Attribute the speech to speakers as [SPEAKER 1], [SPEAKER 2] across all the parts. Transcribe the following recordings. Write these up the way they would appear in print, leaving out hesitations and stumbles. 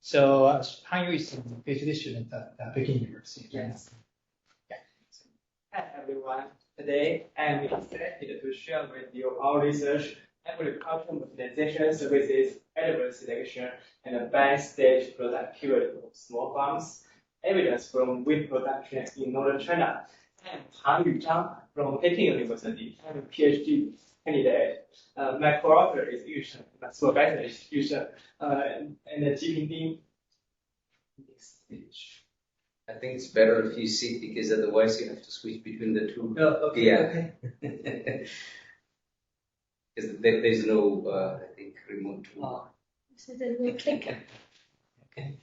[SPEAKER 1] So Han Yu is a PhD student at Peking University.
[SPEAKER 2] Yes. Yeah. Hi everyone. Today I'm excited to share with you our research, agricultural mechanization services, adverse selection, and best stage productivity of small farms. Evidence from wheat production in northern China. I'm Han Yu Zhang from Peking University. I'm a PhD candidate. My co-author is Yu Sheng, my supervisor is Yu Sheng, and Jiping next stage.
[SPEAKER 3] I think it's better if you sit because otherwise you have to switch between the two.
[SPEAKER 2] Oh, okay.
[SPEAKER 3] Yeah. Because there's no, I think, remote tool.
[SPEAKER 4] So then we click.
[SPEAKER 2] Okay.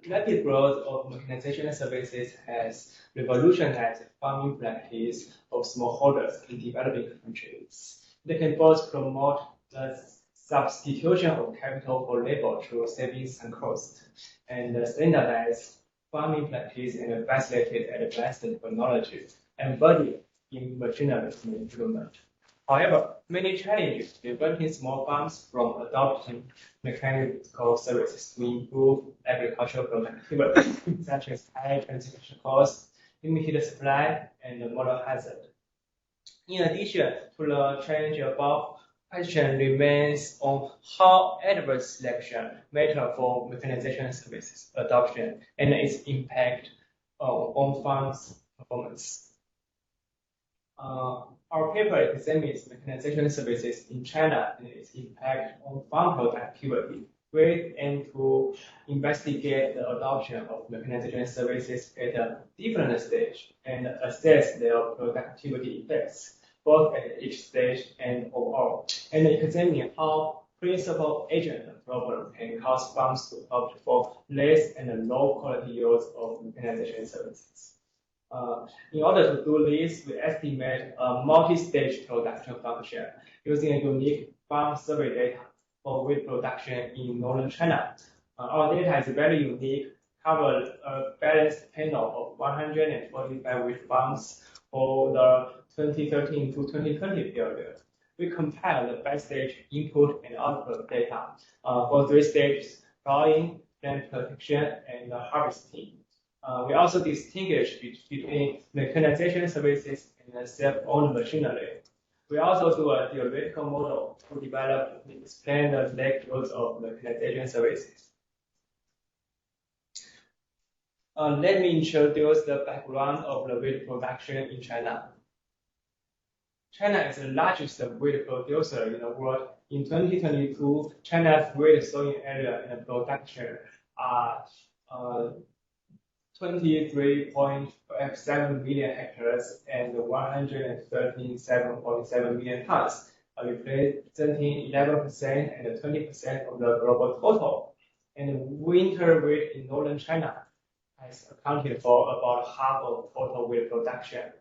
[SPEAKER 2] Rapid growth of mechanization services has revolutionized farming practice of smallholders in developing countries. They can both promote the substitution of capital for labor through savings and cost, and standardize farming practice and facilitate advanced technology embodied in machinery improvement. However, many challenges preventing small farms from adopting mechanical services to improve agricultural productivity, such as high transaction costs, limited supply, and moral hazard. In addition to the challenge above, question remains on how adverse selection matter for mechanization services adoption and its impact on farms' performance. Our paper examines mechanization services in China and its impact on farm productivity. We aim to investigate the adoption of mechanization services at a different stage and assess their productivity effects, both at each stage and overall, and examine how principal agent problem can cause farms to opt for less and low quality use of mechanization services. In order to do this, we estimate a multi-stage production function using a unique farm survey data for wheat production in northern China. Our data is very unique, covers a balanced panel of 145 wheat farms for the 2013 to 2020 period. We compare the best stage input and output data for 3 stages: plowing, plant protection, and harvesting. We also distinguish between mechanization services and self-owned machinery. We also do a theoretical model to develop and explain the lectures of mechanization services. Let me introduce the background of the wheat production in China. China is the largest wheat producer in the world. In 2022, China's wheat sowing area and production are 23.57 million hectares and 137.7 million tons, representing 11% and 20% of the global total. And winter wheat in northern China has accounted for about half of total wheat production.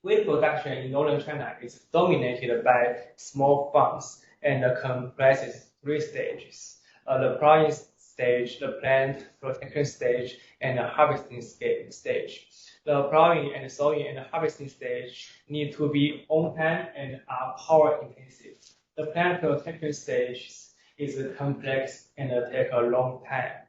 [SPEAKER 2] Wheat production in northern China is dominated by small farms and comprises 3 stages: the plowing stage, the plant protection stage, and the harvesting stage. The plowing and sowing and harvesting stage need to be on time and are power intensive. The plant protection stage is complex and take a long time.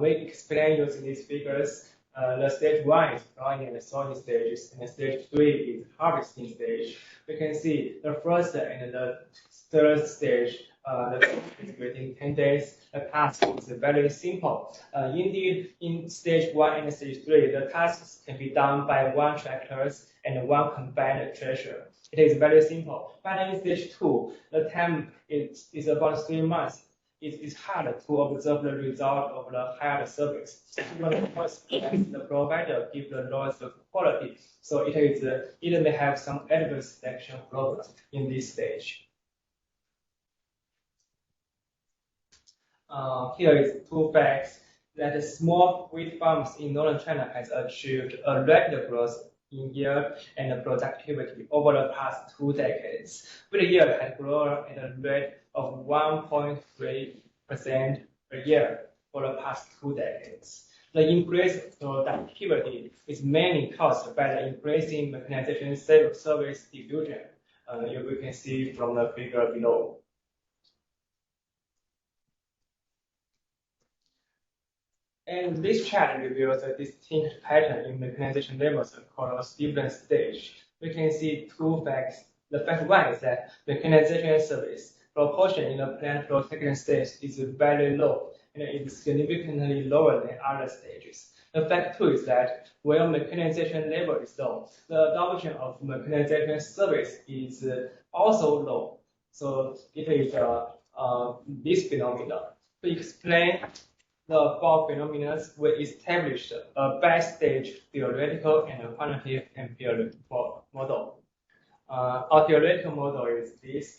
[SPEAKER 2] We explain using these figures. The stage 1 is plowing and sowing stages, and stage 3 is harvesting stage. We can see the first and the third stage, the is within 10 days. The task is very simple. Indeed, in stage 1 and stage 3, the tasks can be done by 1 tractor and 1 combined thresher. It is very simple. But in stage 2, the time is about 3 months. It is hard to observe the result of the hired service. Because the provider gives the lowest quality, so it may have some adverse selection problems in this stage. Here is 2 facts that small wheat farms in northern China has achieved a rapid growth in yield and productivity over the past 2 decades. Wheat yield has grown at a rate of 1.3% per year for the past 2 decades. The increased productivity is mainly caused by the increasing mechanization service diffusion. You can see from the figure below. And this chart reveals a distinct pattern in mechanization levels across different stages. We can see two facts. The fact one is that mechanization service proportion in the plant protection stage is very low and it is significantly lower than other stages. The fact two is that while mechanization level is low, the adoption of mechanization service is also low. So it is this phenomenon. To explain the above phenomena, we established a backstage theoretical and quantitative empirical model. Our theoretical model is this.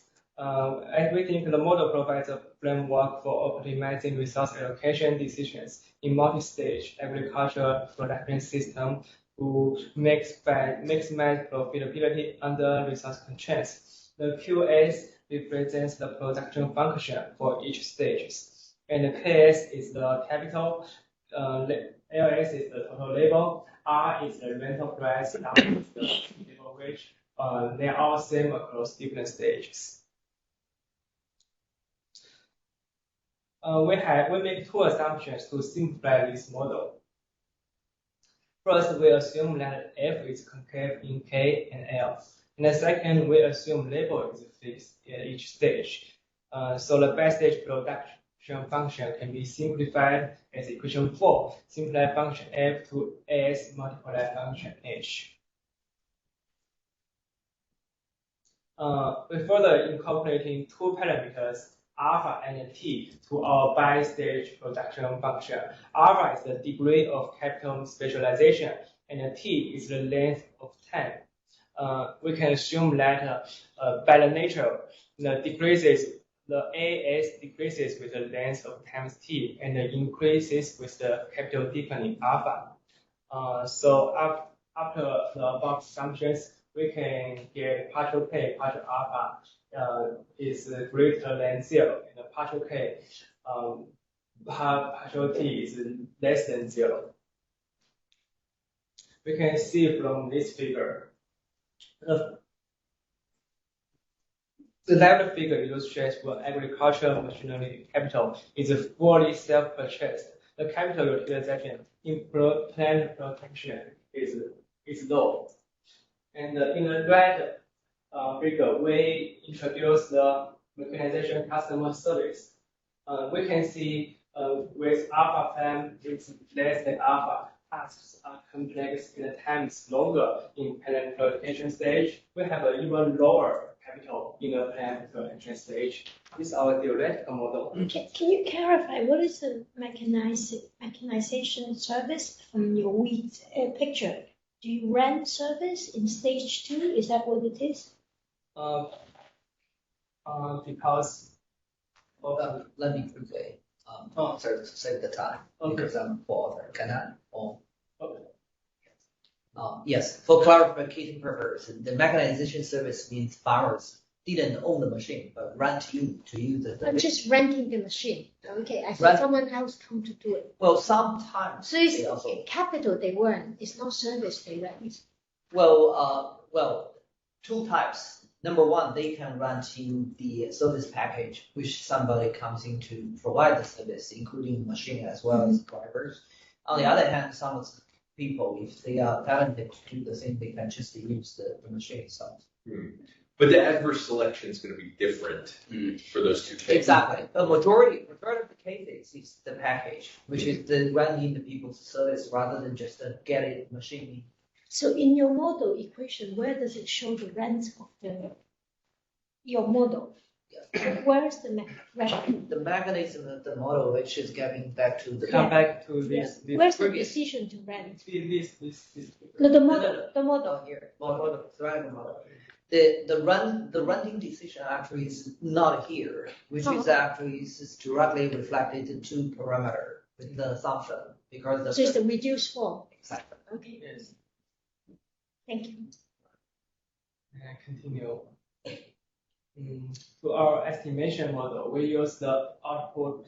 [SPEAKER 2] We think the model provides a framework for optimizing resource allocation decisions in multi-stage agricultural production system to maximize profitability under resource constraints. The QS represents the production function for each stage, and the KS is the capital, LS is the total labor, R is the rental price, W is the labor wage. They are all same across different stages. We make two assumptions to simplify this model. First, we assume that F is concave in K and L. And the second, we assume labor is fixed at each stage. So the backstage production function can be simplified as equation 4, simplify function F to S multiply function H. We further incorporating two parameters, alpha and t, to our bi-stage production function. Alpha is the degree of capital specialization, and t is the length of time. We can assume that by the nature, the AS decreases with the length of times t, and increases with the capital deepening alpha. So after the above assumptions, we can get partial k, partial alpha is greater than 0, and the partial k, partial t is less than 0. We can see from this figure. The left figure illustrates what agricultural machinery capital is fully self-purchased. The capital utilization in plant protection is low. And in the right figure, we introduce the mechanization customer service. We can see with alpha plan, it's less than alpha. Tasks are complex and times longer in plant protection stage. We have an even lower capital in the plant protection stage. This is our theoretical model.
[SPEAKER 4] Can you clarify what is the mechanization service from your wheat picture? Do you rent service in stage 2? Is that what it is?
[SPEAKER 2] Because
[SPEAKER 5] let me quickly answer to save the time, because I'm for can I? Yes, for clarification purposes, the mechanization service means farmers didn't own the machine, but rent you to use the.
[SPEAKER 4] I'm just renting the machine. Okay, I thought someone else come to do it.
[SPEAKER 5] Well, sometimes.
[SPEAKER 4] So it's capital they rent. It's not service they rent.
[SPEAKER 5] Well, two types. Number one, they can rent you the service package, which somebody comes in to provide the service, including machine as well as drivers. On the other hand, some people, if they are talented to do the same, they can just use the machine itself.
[SPEAKER 6] But the adverse selection is going to be different for those two cases.
[SPEAKER 5] Exactly. A majority of the cases is the package, which is the running the people's service rather than just getting the machine.
[SPEAKER 4] So in your model equation, where does it show the rent of your model? Yeah. Where is the rent?
[SPEAKER 5] The mechanism of the model, which is getting back to the.
[SPEAKER 2] Come back to this.
[SPEAKER 4] Yeah. Where's the decision to rent?
[SPEAKER 2] This.
[SPEAKER 4] No, the model. The model
[SPEAKER 5] here. Model. The renting decision actually is not here, which is actually is directly reflected in two parameters with the assumption because
[SPEAKER 4] so it's the reduced form.
[SPEAKER 5] Exactly.
[SPEAKER 4] Okay.
[SPEAKER 2] Yes.
[SPEAKER 4] Thank you.
[SPEAKER 2] And continue. To our estimation model, we use the output.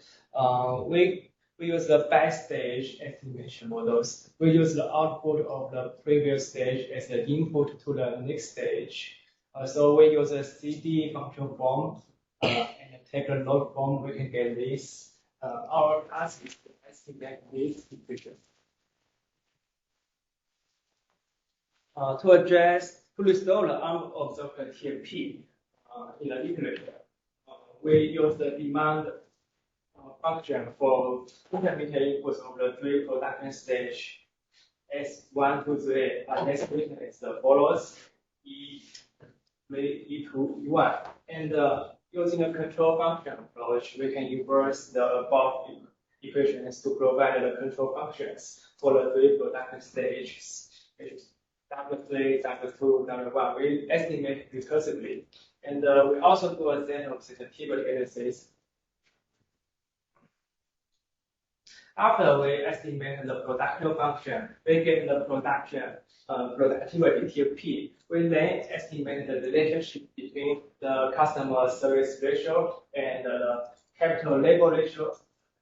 [SPEAKER 2] We use the backstage estimation models. We use the output of the previous stage as the input to the next stage. So we use a CD function form and take a load form. We can get this. our task is to estimate this equation. To restore the unobserved TFP in the literature, we use the demand function for intermittent inputs of the three production stage S1, 2, 3 are next written as the follows: E3, E2, E1. And using a control function approach, we can inverse the above equations to provide the control functions for the three production stages, which is W3, W2, W1. We estimate recursively. And we also do a set of sensitivity analysis. After we estimate the production function, we get the productivity TFP. We then estimate the relationship between the customer service ratio and the capital labor ratio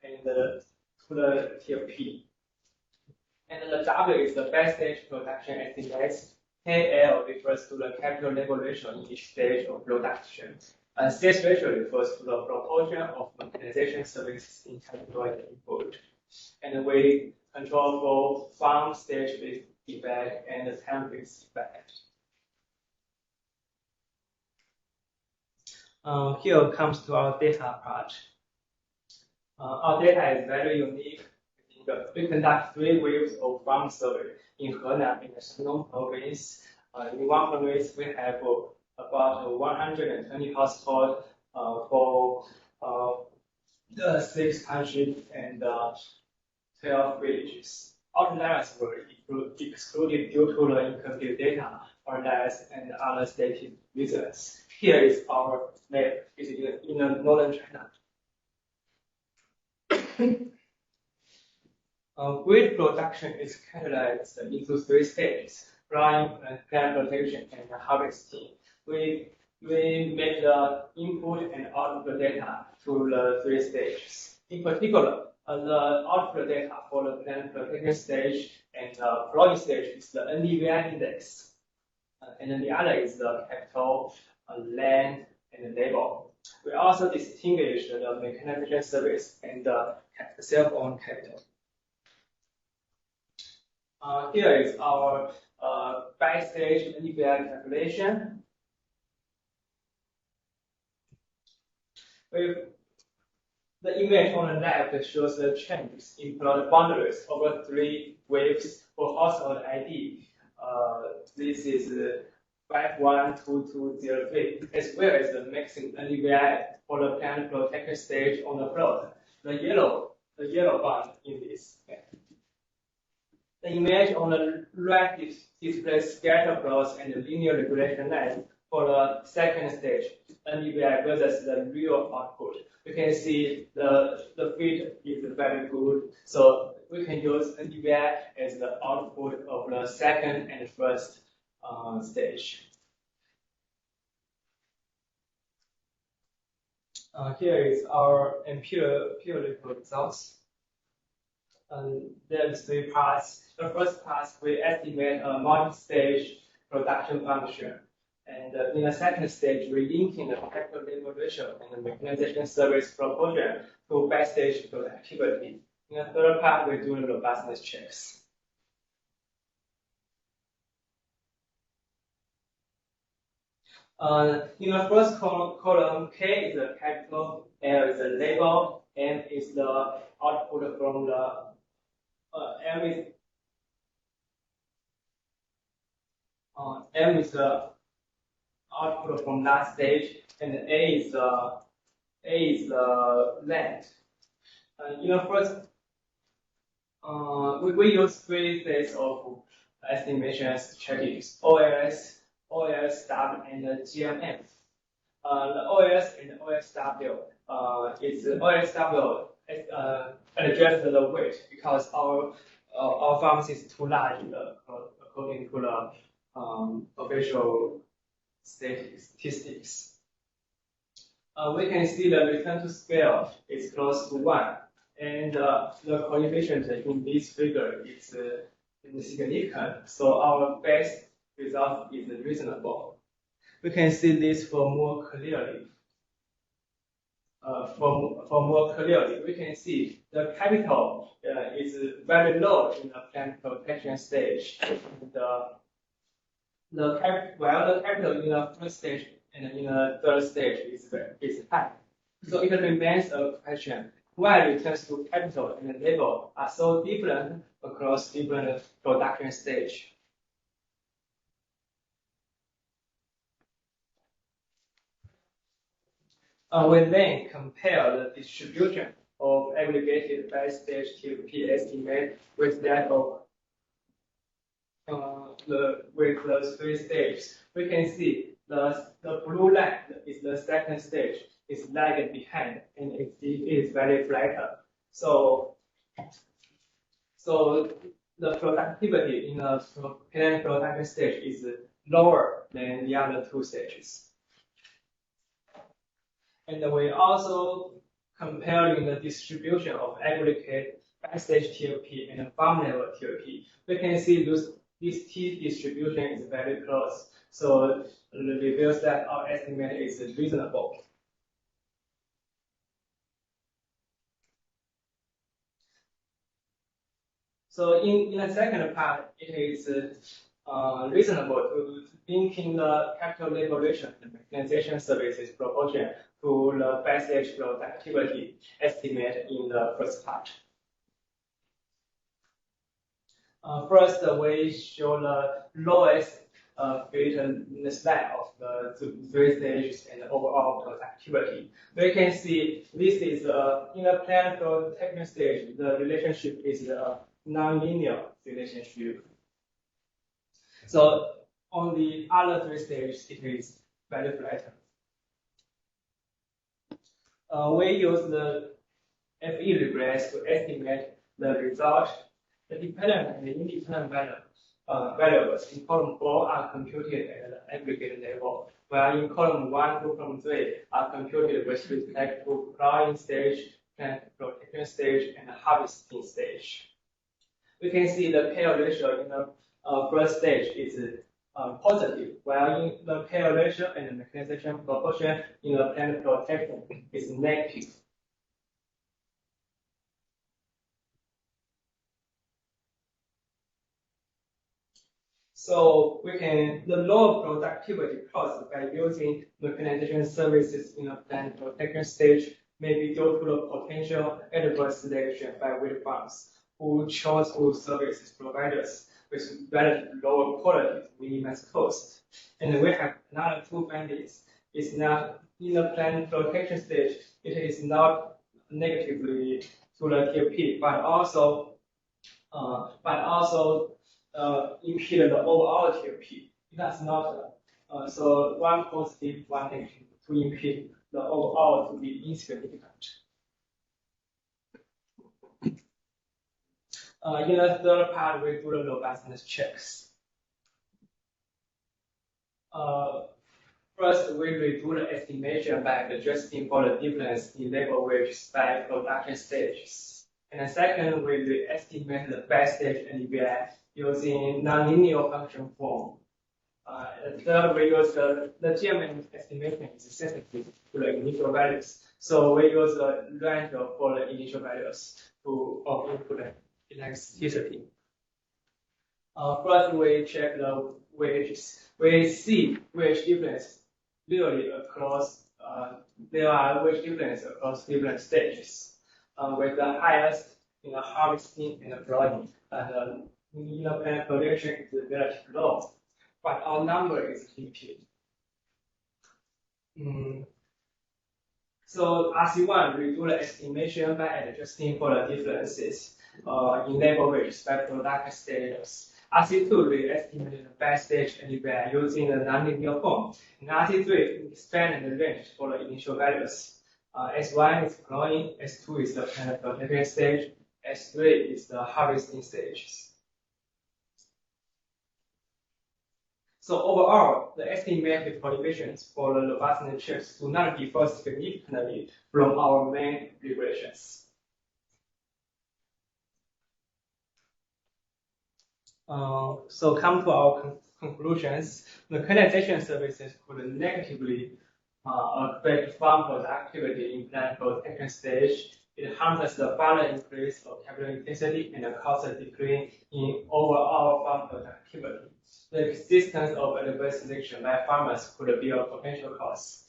[SPEAKER 2] and to the TFP. And the W is the backstage production estimates. KL refers to the capital labor ratio in each stage of production. And stage ratio refers to the proportion of mechanization services in capital and input. And we control for farm stage with effect and the time with effect. Here comes to our data part. Our data is very unique. We conduct 3 waves of farm survey in Henan in the Shandong province. In one province, we have about 120 households for the 6 townships and 12 villages. Outliers were excluded due to the incomplete data, outliers and other stated reasons. Here is our map. It's in northern China. Grid production is categorized into 3 stages: plant protection, and harvesting. We make the input and output data to the 3 stages. In particular, the output data for the plant protection stage and the growing stage is the NDVI index. And then the other is the capital, land, and labor. We also distinguish the mechanization service and the self-owned capital. Here is our by-stage NDVI calculation. The image on the left shows the changes in plot boundaries over 3 waves for household ID. This is 512203, as well as the maximum NDVI for the plant protection stage on the plot. The yellow band in this. The image on the right displays scatter plots and the linear regression line for the second stage, NDVI versus the real output. You can see the fit is very good, so we can use NDVI as the output of the second and first stage. Here is our empirical results. There are 3 parts. The first part, we estimate a multi-stage production function. And in the second stage, we linking the capital labor ratio and the mechanization service proportion to backstage productivity. In the third part, we do the robustness checks. In the first column, K is the capital, L is the labor, M is the output from the M is the output from that stage, and A is the land. In the first, we use 3 sets of estimations checkings: OLS, OLSW, and the GMM. The OLS and OLSW is OLSW adjust the weight because our farms is too large according to the official statistics. We can see the return to scale is close to 1, and the coefficient in this figure is insignificant. So our best result is reasonable. We can see this for more clearly. for more clearly, we can see the capital is very low in the plant protection stage. While the capital in the first stage and in the third stage is high. So it remains a question why returns to capital and labor are so different across different production stage. We then compare the distribution of aggregated by-stage TFP estimate with that of with the three stages. We can see the blue line is the second stage, is lagging behind, and it is very flatter. So the productivity in the plant production stage is lower than the other two stages. And we also comparing the distribution of aggregate by-stage TFP and farm level TFP. We can see this T distribution is very close. So it reveals that our estimate is reasonable. So in the second part, it is reasonable to linking the capital labor ratio and mechanization services proportion to the by-stage productivity estimate in the first part. First, we show the lowest fitness line of the three stages and the overall productivity. We can see this is in the plant protection stage, the relationship is a non-linear relationship. So on the other three stages, it is very flat. We use the FE regress to estimate the result. The dependent and the independent variables in column 4 are computed at the aggregate level, while in column 1 to column 3 are computed with respect to plowing stage, plant protection stage, and harvesting stage. We can see the pair ratio in the first stage is positive, while in the pair ratio and the mechanization proportion in the plant protection is negative. So we can the lower productivity caused by using mechanization services in a plant protection stage may be due to the potential adverse selection by wheat farms who chose to services providers with relatively lower quality to minimize cost. And we have another two findings. It's not in the plant protection stage, it is not negatively to the TFP, but also impede the overall TFP. That's not so one positive, one negative to impede the overall to be insignificant. In the third part, we do the robustness checks. First, we redo the estimation by adjusting for the difference in labor wages by production stages. And the second, we estimate the by-stage NDVI using nonlinear function form. The third, we use the GMM estimation is sensitive to the initial values. So we use the range for the initial values of input elasticity. First, we check the wages. We see wage difference really across, there are wage difference across different stages, with the highest in the harvesting and the plowing, and in the plant production is relatively low, but our number is limited. So RC1, we do the estimation by adjusting for the differences in labor wages by production status. RC2, we estimate the by-stage NDVI using the nonlinear form. In RC3, expand the range for the initial values. S1 is plowing, S2 is the plant protection stage, S3 is the harvesting stages. So overall, the estimated prohibitions for the robustness checks do not differ significantly from our main regulations. So come to our conclusions. Mechanization services could negatively affect farm productivity in plant protection stage. It harms the further increase of capital intensity and the cost decrease in overall farm productivity. The existence of adverse selection by farmers could be a potential cause.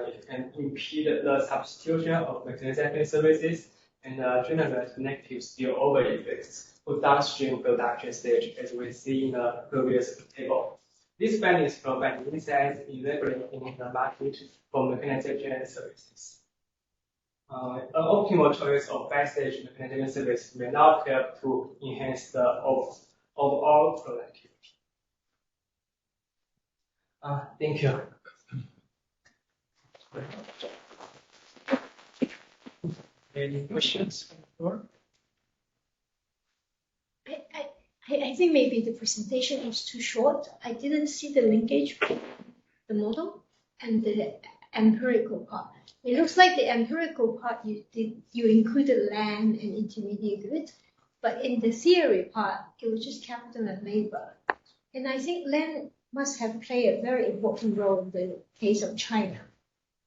[SPEAKER 2] It can impede the substitution of mechanization services and generate negative spillover effects to downstream production stage, as we see in the previous table. These findings provide insights in regulating the market for mechanization services. An optimal choice of backstage mechanization service may not help to enhance the overall productivity. Thank you. Any questions from the floor?
[SPEAKER 4] I think maybe the presentation was too short. I didn't see the linkage between the model and the empirical part. It looks like the empirical part you included land and intermediate goods, but in the theory part, it was just capital and labor. And I think land must have played a very important role in the case of China,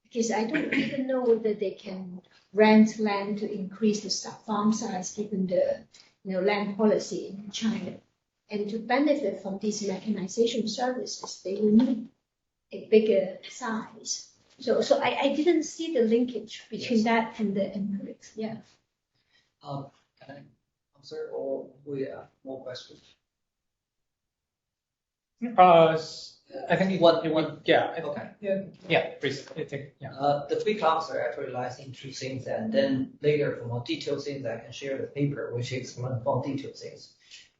[SPEAKER 4] because I don't even know whether they can rent land to increase the farm size given the land policy in China. And to benefit from these mechanization services, they will need a bigger size. So I didn't see the linkage between that and the empirics. Yeah.
[SPEAKER 5] Can I answer, or we have more questions?
[SPEAKER 1] I think you want, yeah.
[SPEAKER 5] Okay.
[SPEAKER 1] Yeah, please. Yeah.
[SPEAKER 5] The quick answer actually lies in two things, and then later for more detailed things, I can share the paper which explains more detailed things.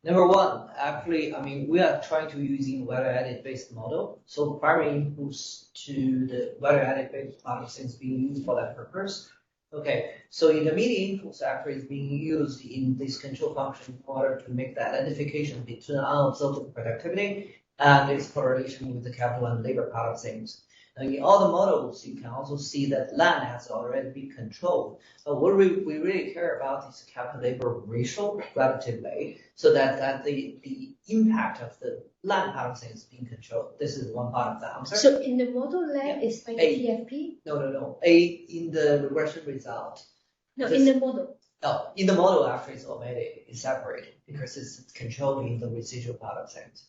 [SPEAKER 5] Number one, actually, we are trying to using value-added based model. So primary inputs to the value-added based part of things being used for that purpose. Okay, so intermediate inputs actually is being used in this control function in order to make the identification between unobserved productivity and its correlation with the capital and labor part of things. Now, in all the models, you can also see that land has already been controlled. But what we really care about is capital labor ratio relatively, so that the impact of the land part of things being controlled. This is one part of the answer.
[SPEAKER 4] So in the model, land is like TFP?
[SPEAKER 5] No. A in the regression result.
[SPEAKER 4] No, in the model.
[SPEAKER 5] No, in the model actually it's already separated because it's controlling the residual part of things.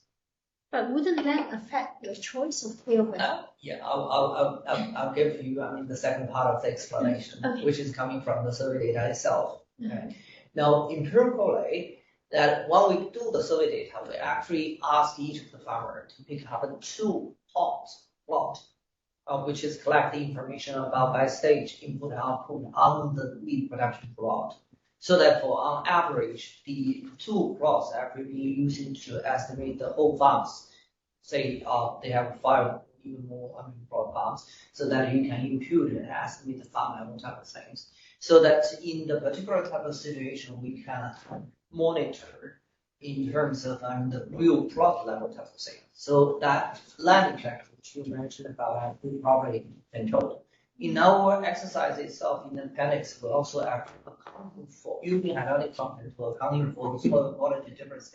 [SPEAKER 4] But wouldn't that affect your choice of tail?
[SPEAKER 5] Yeah, I'll give you the second part of the explanation, which is coming from the survey data itself. Okay. Now, empirically, that when we do the survey data, we actually ask each of the farmers to pick up 2 plot, which is collect the information about by stage input and output on the wheat production plot. So therefore, on average, the 2 plots actually be using to estimate the whole farms. Say they have 5, even more plot farms, so that you can impute and estimate the farm level type of things. So that in the particular type of situation, we can monitor in terms of the real plot level type of thing. So that land effect, which you mentioned about property control. In our exercise itself, in the appendix, we also actually account for using analytic function to accounting for the soil quality differences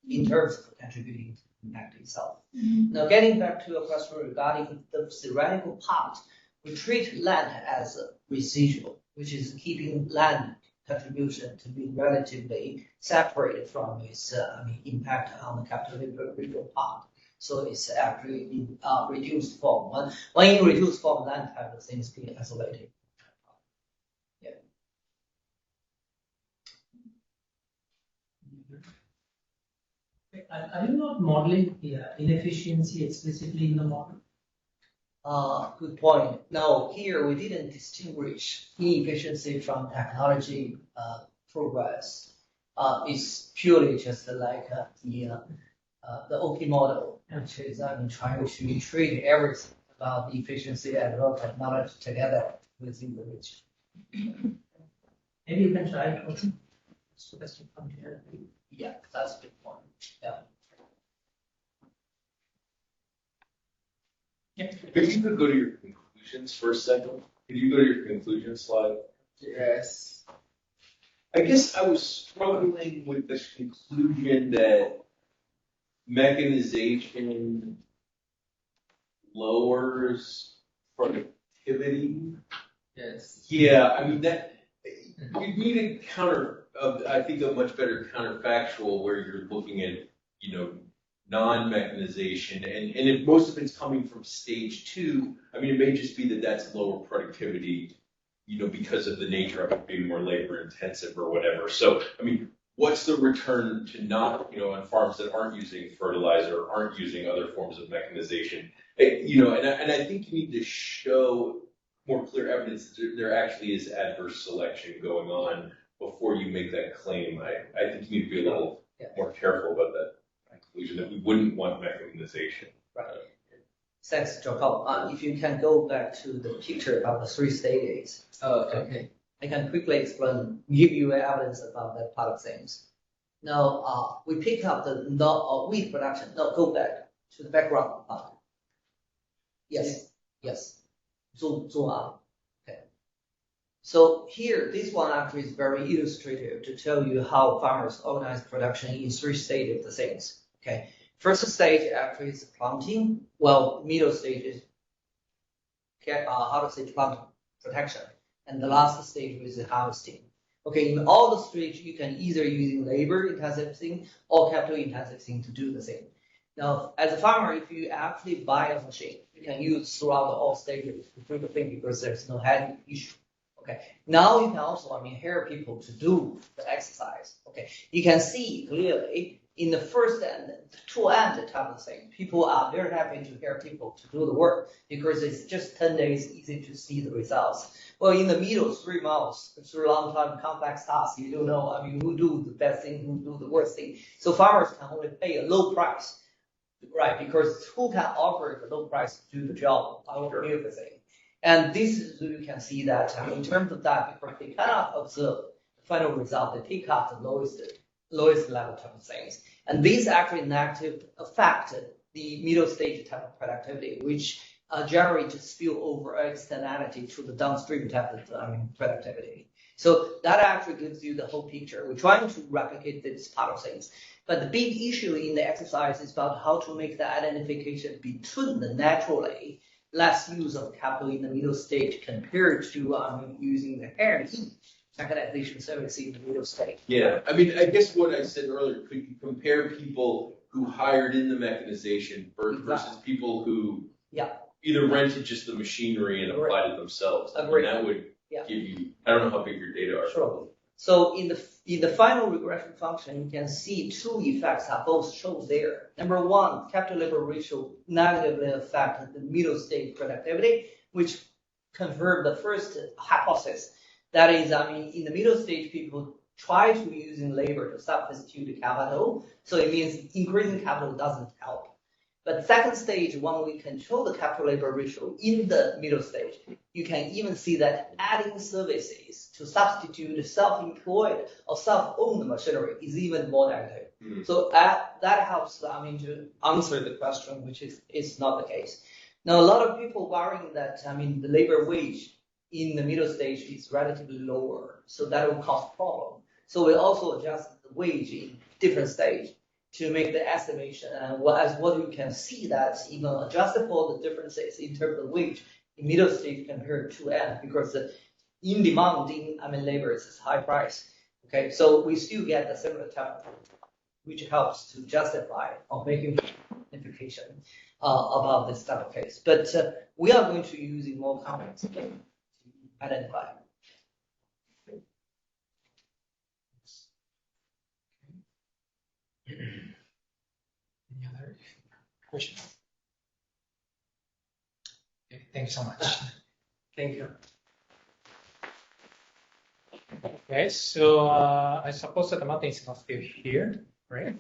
[SPEAKER 5] in terms of contributing to the impact itself. Now, getting back to your question regarding the theoretical part, we treat land as a residual, which is keeping land contribution to be relatively separated from its impact on the capital labor part. So it's actually in reduced form. When in reduced form, land type of things being isolated. Yeah.
[SPEAKER 7] Are you not modeling the inefficiency explicitly in the model?
[SPEAKER 5] Good point. Now, here we didn't distinguish inefficiency from technology progress. It's purely just like the OP model, which is trying to treat everything about the efficiency and raw technology together within the region.
[SPEAKER 7] Maybe you can try it also. Question from here.
[SPEAKER 5] Yeah, that's a good point. Yeah.
[SPEAKER 6] If you could go to your conclusions for a second. Could you go to your conclusion slide?
[SPEAKER 2] Yes.
[SPEAKER 6] I guess I was struggling with this conclusion that mechanization lowers productivity.
[SPEAKER 5] Yes.
[SPEAKER 6] Yeah, I mean that we need a I think a much better counterfactual where you're looking at, non-mechanization, and if most of it's coming from stage 2, I mean, it may just be that that's lower productivity, because of the nature of it being more labor intensive or whatever. So, I mean, what's the return to not, on farms that aren't using fertilizer, aren't using other forms of mechanization? And I think you need to show more clear evidence that there actually is adverse selection going on before you make that claim. I think you need to be a little more careful about that conclusion that we wouldn't want mechanization.
[SPEAKER 5] Right. Thanks, Jacob. If you can go back to the picture about the 3 stages. Okay. I can quickly give you evidence about that part of things. Now, we pick up the wheat production. No, go back to the background part. Yes. Zoom out. Okay. So here, this one actually is very illustrative to tell you how farmers organize production in 3 stages of the things. Okay. First stage actually is planting. Well, middle stage is plant protection, and the last stage is harvesting. Okay, in all the stages, you can either use labor-intensive thing or capital-intensive thing to do the thing. Now, as a farmer, if you actually buy a machine, you can use throughout all stages to do the thing because there's no handling issue. Okay, now you can also hire people to do the exercise. Okay, you can see clearly in the first and 2-end type of thing, people are very happy to hire people to do the work because it's just 10 days easy to see the results. Well, in the middle, 3 months, it's a long time, complex task. You don't know, who do the best thing, who do the worst thing. So farmers can only pay a low price, right? Because who can offer the low price to do the job of everything? And this is, you can see that in terms of that, because they cannot observe the final result, they pick up the lowest level type of things. And these actually negative affect the middle stage type of productivity, which generate spillover externality to the downstream type of productivity. So that actually gives you the whole picture. We're trying to replicate this part of things. But the big issue in the exercise is about how to make the identification between the naturally less use of capital in the middle stage compared to using the hand mechanization service in the middle stage.
[SPEAKER 6] Yeah, I guess what I said earlier, could you compare people who hired in the mechanization versus people who either rented just the machinery and applied it themselves? And that would give you, I don't know how big your data are.
[SPEAKER 5] Sure. So in the final regression function, you can see 2 effects are both shown there. Number 1, capital labor ratio negatively affect the middle stage productivity, which confirmed the first hypothesis. That is, in the middle stage, people try to using labor to substitute the capital. So it means increasing capital doesn't help. But second stage, when we control the capital labor ratio in the middle stage, you can even see that adding services to substitute self-employed or self-owned machinery is even more negative. Mm-hmm. So that helps, to answer the question, which is not the case. Now, a lot of people worrying that, the labor wage in the middle stage is relatively lower, so that will cause problem. So we also adjust the wage in different stage to make the estimation. And as what you can see, that even adjusted for the differences in terms of wage in middle stage compared to end, because the in demand in labor is high price. Okay, so we still get the similar type, which helps to justify or making implication about this type of case. But we are going to use more complex to identify.
[SPEAKER 1] Any other questions? Okay, thank you so much.
[SPEAKER 5] Thank you.
[SPEAKER 1] Okay, so I suppose that Martin is not still here, right?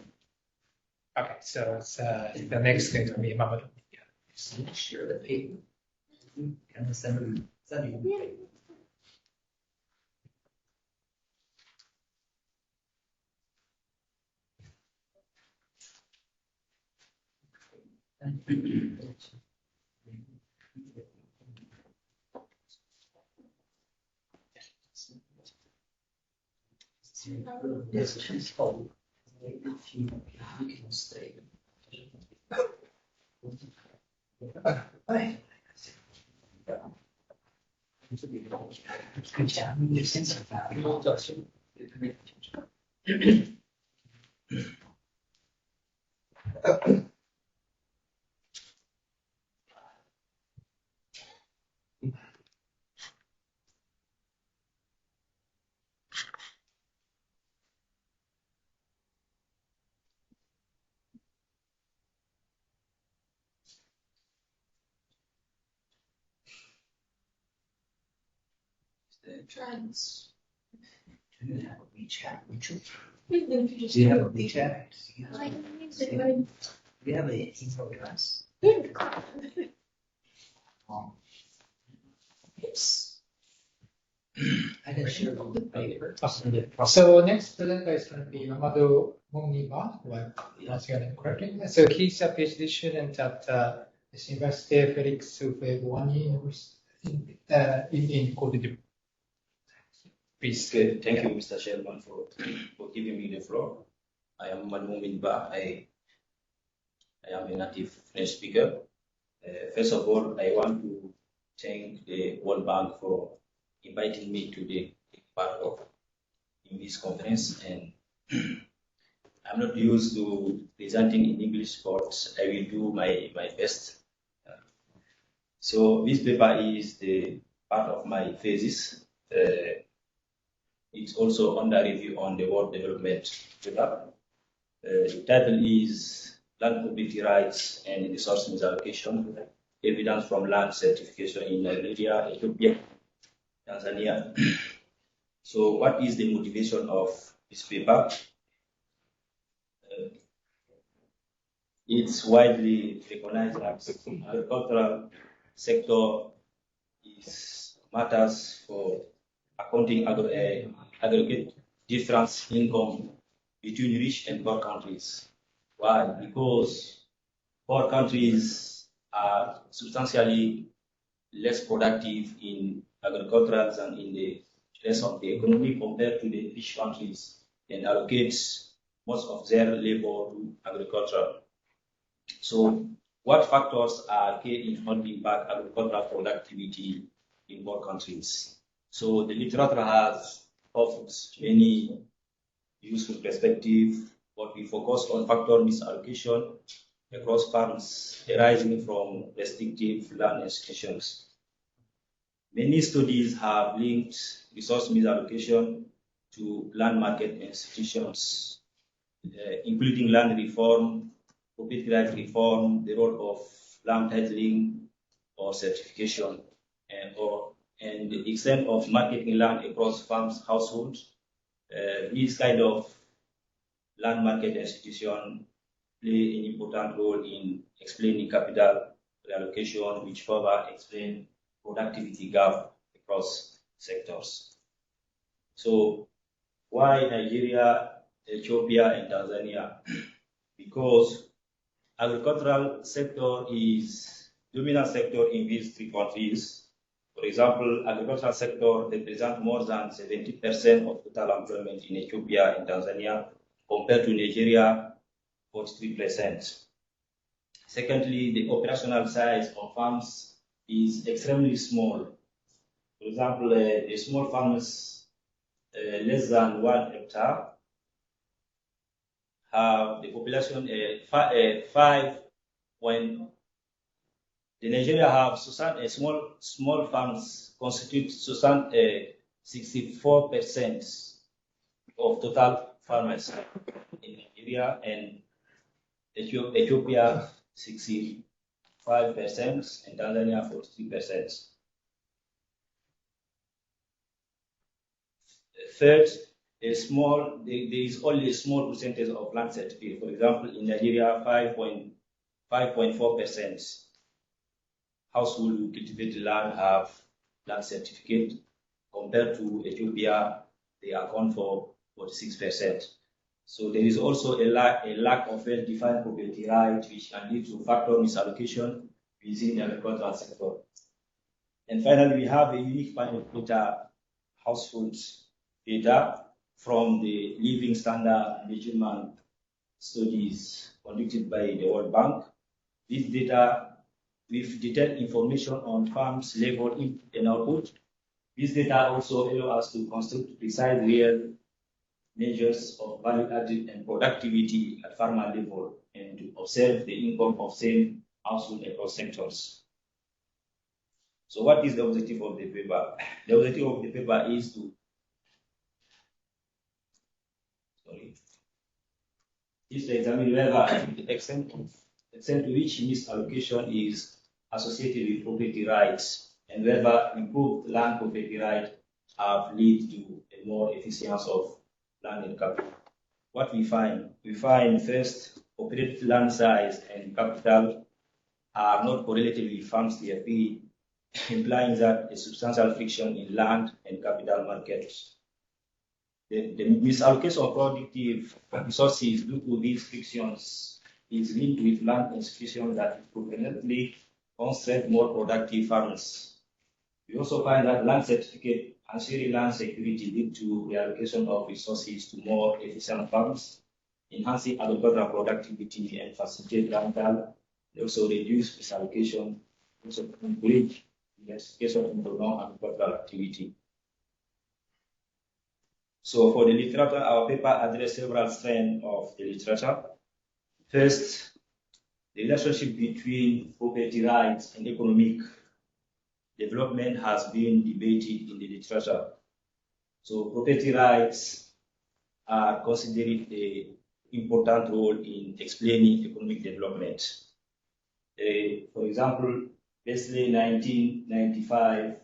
[SPEAKER 1] Okay, so it's, the next thing to be Mamadou. Yeah.
[SPEAKER 5] Share the paper. Can I send you the paper? Yes, she's home. If you can stay.
[SPEAKER 4] Trans.
[SPEAKER 5] Do you have a WeChat?
[SPEAKER 4] I
[SPEAKER 5] Do you have a WeChat?
[SPEAKER 4] don't use it very
[SPEAKER 5] Do you have a email address?
[SPEAKER 4] Oops.
[SPEAKER 5] I can share the paper.
[SPEAKER 1] So next presenter is going to be Mamadou Muniba, who I pronounced your name correctly. So he's a PhD student at this University Felix Houphouët-Boigny University in Côte d'Ivoire. Please.
[SPEAKER 8] Okay, thank you, Mr. Chairman, for giving me the floor. I am Mamadou Muniba. I am a native French speaker. First of all, I want to thank the World Bank for inviting me to the part of in this conference. And I'm not used to presenting in English, but I will do my best. So this paper is the part of my thesis. It's also under review on the World Development Program. The title is Land Property Rights and Resource Misallocation, Evidence from Land Certification in Nigeria, Ethiopia, Tanzania. So what is the motivation of this paper? It's widely recognized that the agricultural sector matters for accounting aggregate difference income between rich and poor countries. Why? Because poor countries are substantially less productive in agriculture than in the rest of the economy compared to the rich countries and allocate most of their labor to agriculture. So what factors are key in holding back agricultural productivity in poor countries? So the literature has offered many useful perspectives, but we focus on factor misallocation across farms arising from restrictive land institutions. Many studies have linked resource misallocation to land market institutions, including land reform, property rights reform, the role of land titling or certification, and the extent of marketing land across farms, households. These kind of land market institutions play an important role in explaining capital reallocation, which further explain productivity gap across sectors. So why Nigeria, Ethiopia, and Tanzania? Because agricultural sector is dominant sector in these three countries. For example, agricultural sector represents more than 70% of total employment in Ethiopia and Tanzania, compared to Nigeria, 43%. Secondly, the operational size of farms is extremely small. For example, the small farmers less than 1 hectare have the population 5 when the Nigeria have small farms constitute 64% of total farmers in Nigeria, and Ethiopia 65% and Tanzania 43%. Third, there is only a small percentage of land certificate. For example, in Nigeria, 5.4% household who cultivate land have land certificate. Compared to Ethiopia, they account for 46%. So there is also a lack of well-defined property right, which can lead to factor misallocation within the agricultural sector. And finally, we have a unique kind of data, household data from the living standard measurement studies conducted by the World Bank. This data with detailed information on farms' labor input and output. This data also allow us to construct precise real measures of value added and productivity at farmer level and to observe the income of same household across sectors. So what is the objective of the paper? The objective of the paper is to examine whether the extent to which misallocation is associated with property rights and whether improved land property rights have led to a more efficiency of land and capital. What we find first, operated land size and capital are not correlated with farms TFP, implying that a substantial friction in land and capital markets. The misallocation of productive resources due to these frictions is linked with land insufficiency that permanently constrain more productive farms. We also find that land certificate and sharing land security lead to reallocation of resources to more efficient farms, enhancing agricultural productivity and facilitate rental. They also reduce misallocation, also encourage diversification into non-agricultural activity. So for the literature, our paper addresses several strands of the literature. First, the relationship between property rights and economic development has been debated in the literature. So property rights are considered an important role in explaining economic development. For example, Besley 1995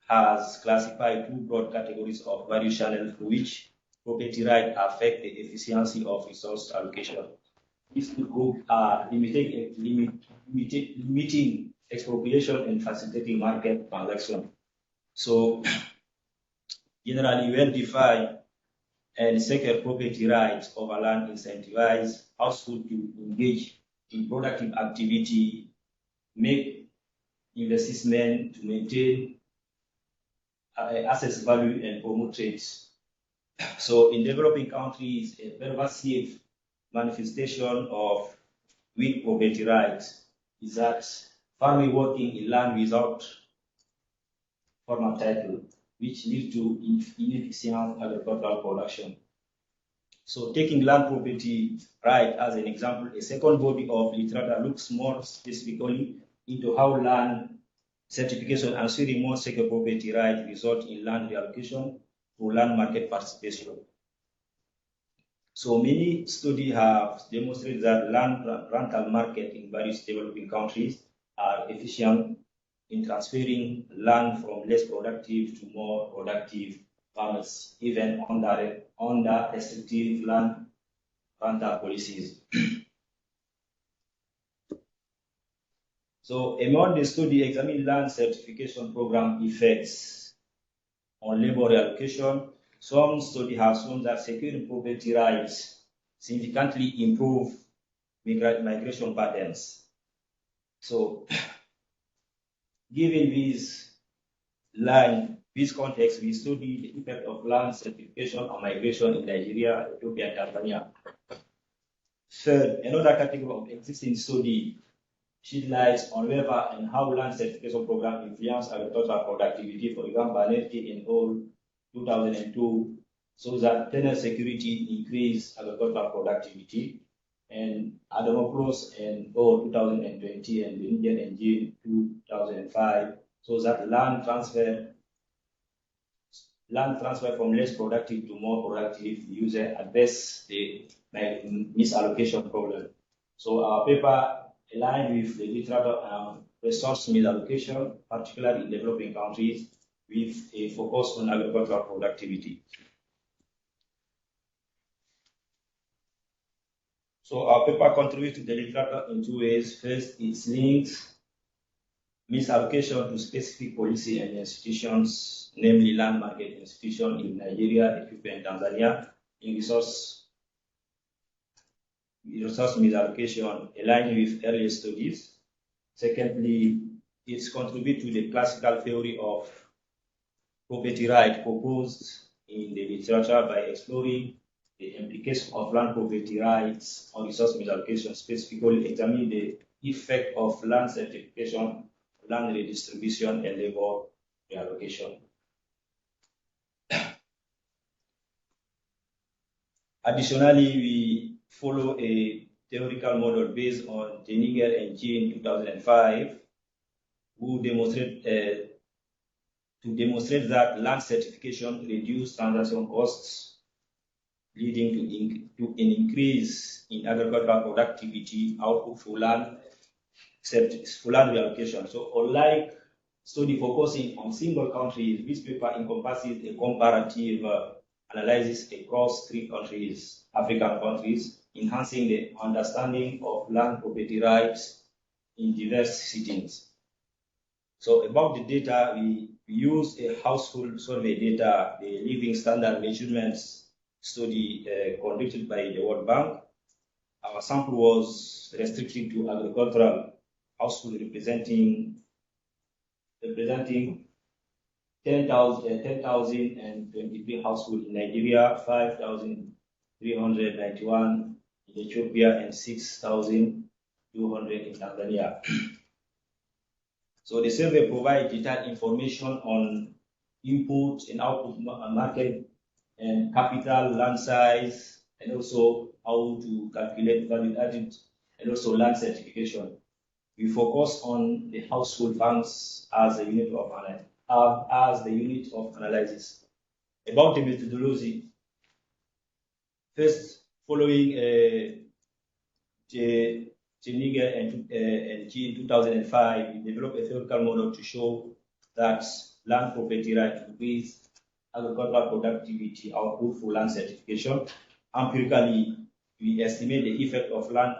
[SPEAKER 8] has classified two broad categories of value channels through which property rights affect the efficiency of resource allocation. These two groups are limiting expropriation and facilitating market transaction. So, generally well-defined and secure property rights over land incentivize households to engage in productive activity, make investment to maintain assets value and promote trades. So in developing countries, a pervasive manifestation of weak property rights is that farmers working in land without formal title, which leads to inefficient agricultural production. So taking land property right as an example, a second body of literature looks more specifically into how land certification and ensuring more secure property rights result in land reallocation through land market participation. So many studies have demonstrated that land rental market in various developing countries are efficient in transferring land from less productive to more productive farmers, even under restrictive land rental policies. So among the study examined land certification program effects on labor reallocation, some studies have shown that securing property rights significantly improve migration patterns. So given this context, we studied the impact of land certification on migration in Nigeria, Ethiopia, and Tanzania. Third, another category of existing study shed light on whether and how land certification program influence agricultural productivity. For example, Banerjee and all 2002 shows that tenure security increased agricultural productivity, and Adamopoulos and all 2020 and the Indian NG 2005 shows that land transfer from less productive to more productive user address the misallocation problem. So our paper aligned with the literature on resource misallocation, particularly in developing countries, with a focus on agricultural productivity. So our paper contributes to the literature in two ways. First, it links misallocation to specific policy and institutions, namely land market institutions in Nigeria, Ethiopia, and Tanzania, in resource misallocation aligned with earlier studies. Secondly, it contributes to the classical theory of property right proposed in the literature by exploring the implication of land property rights on resource misallocation, specifically examining the effect of land certification, land redistribution, and labor reallocation. Additionally, we follow a theoretical model based on Teniger and G in 2005, who demonstrate that land certification reduces transaction costs, leading to an increase in agricultural productivity, output for land reallocation. So, unlike study focusing on single countries, this paper encompasses a comparative analysis across 3 countries, African countries, enhancing the understanding of land property rights in diverse settings. So about the data, we use a household survey data, the living standard measurements study conducted by the World Bank. Our sample was restricted to agricultural household representing 10,023 households in Nigeria, 5,391 in Ethiopia, and 6,200 in Tanzania. So the survey provides detailed information on input and output market and capital, land size, and also how to calculate value added, and also land certification. We focus on the household funds as the unit of analysis. About the methodology, first, following Cheniger and G in 2005, we developed a theoretical model to show that land property right increase agricultural productivity output for land certification. Empirically, we estimate the effect of land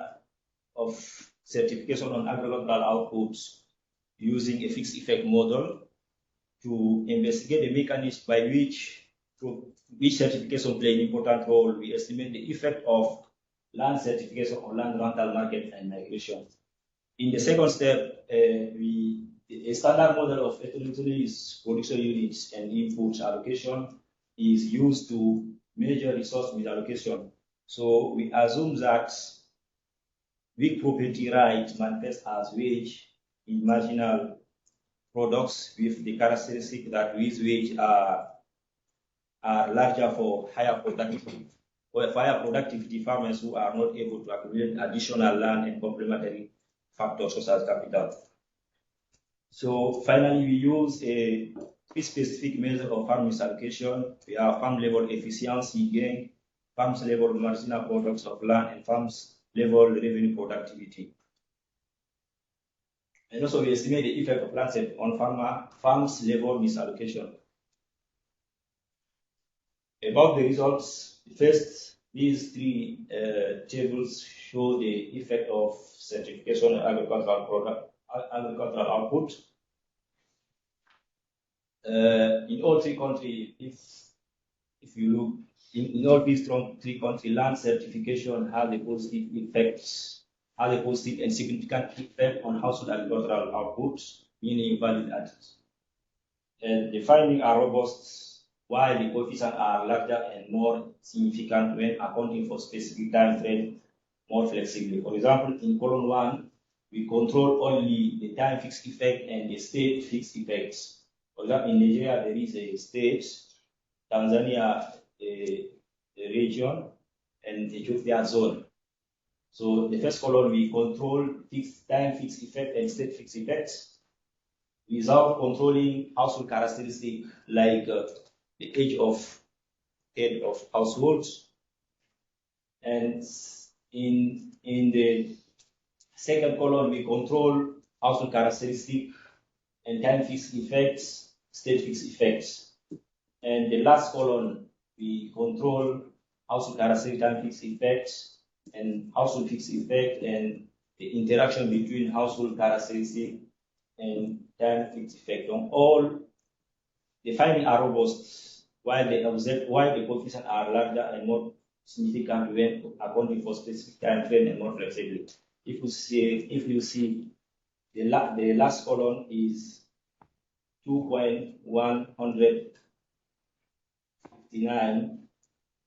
[SPEAKER 8] certification on agricultural outputs using a fixed effect model to investigate the mechanism by which certification play an important role. We estimate the effect of land certification on land rental market and migration. In the second step, a standard model of heterogeneous production units and input allocation is used to measure resource misallocation. So we assume that weak property rights manifest as wage in marginal products with the characteristic that these wages are larger for higher productivity farmers who are not able to accumulate additional land and complementary factors such as capital. So finally, we use a specific measure of farm misallocation. We have farm level efficiency gain, farms level marginal products of land, and farms level revenue productivity. And also we estimate the effect of land set on farms level misallocation. About the results, first, these 3 tables show the effect of certification of agricultural output. In all 3 countries, if you look, in all these 3 countries, land certification has a positive and significant effect on household agricultural output, meaning value added. And the findings are robust, while the coefficients are larger and more significant when accounting for specific time frame more flexibly. For example, in column 1, we control only the time fixed effect and the state fixed effects. For example, in Nigeria, there is a state, Tanzania, a region, and Ethiopia zone. So the first column, we control time fixed effect and state fixed effects without controlling household characteristics like the age of head of households. And in the second column, we control household characteristics and time fixed effects, state fixed effects. And the last column, we control household characteristics, time fixed effects, and household fixed effect, and the interaction between household characteristics and time fixed effect. On all, the findings are robust, while the coefficients are larger and more significant when accounting for specific time frame and more flexibility. If you see the last column is 2.159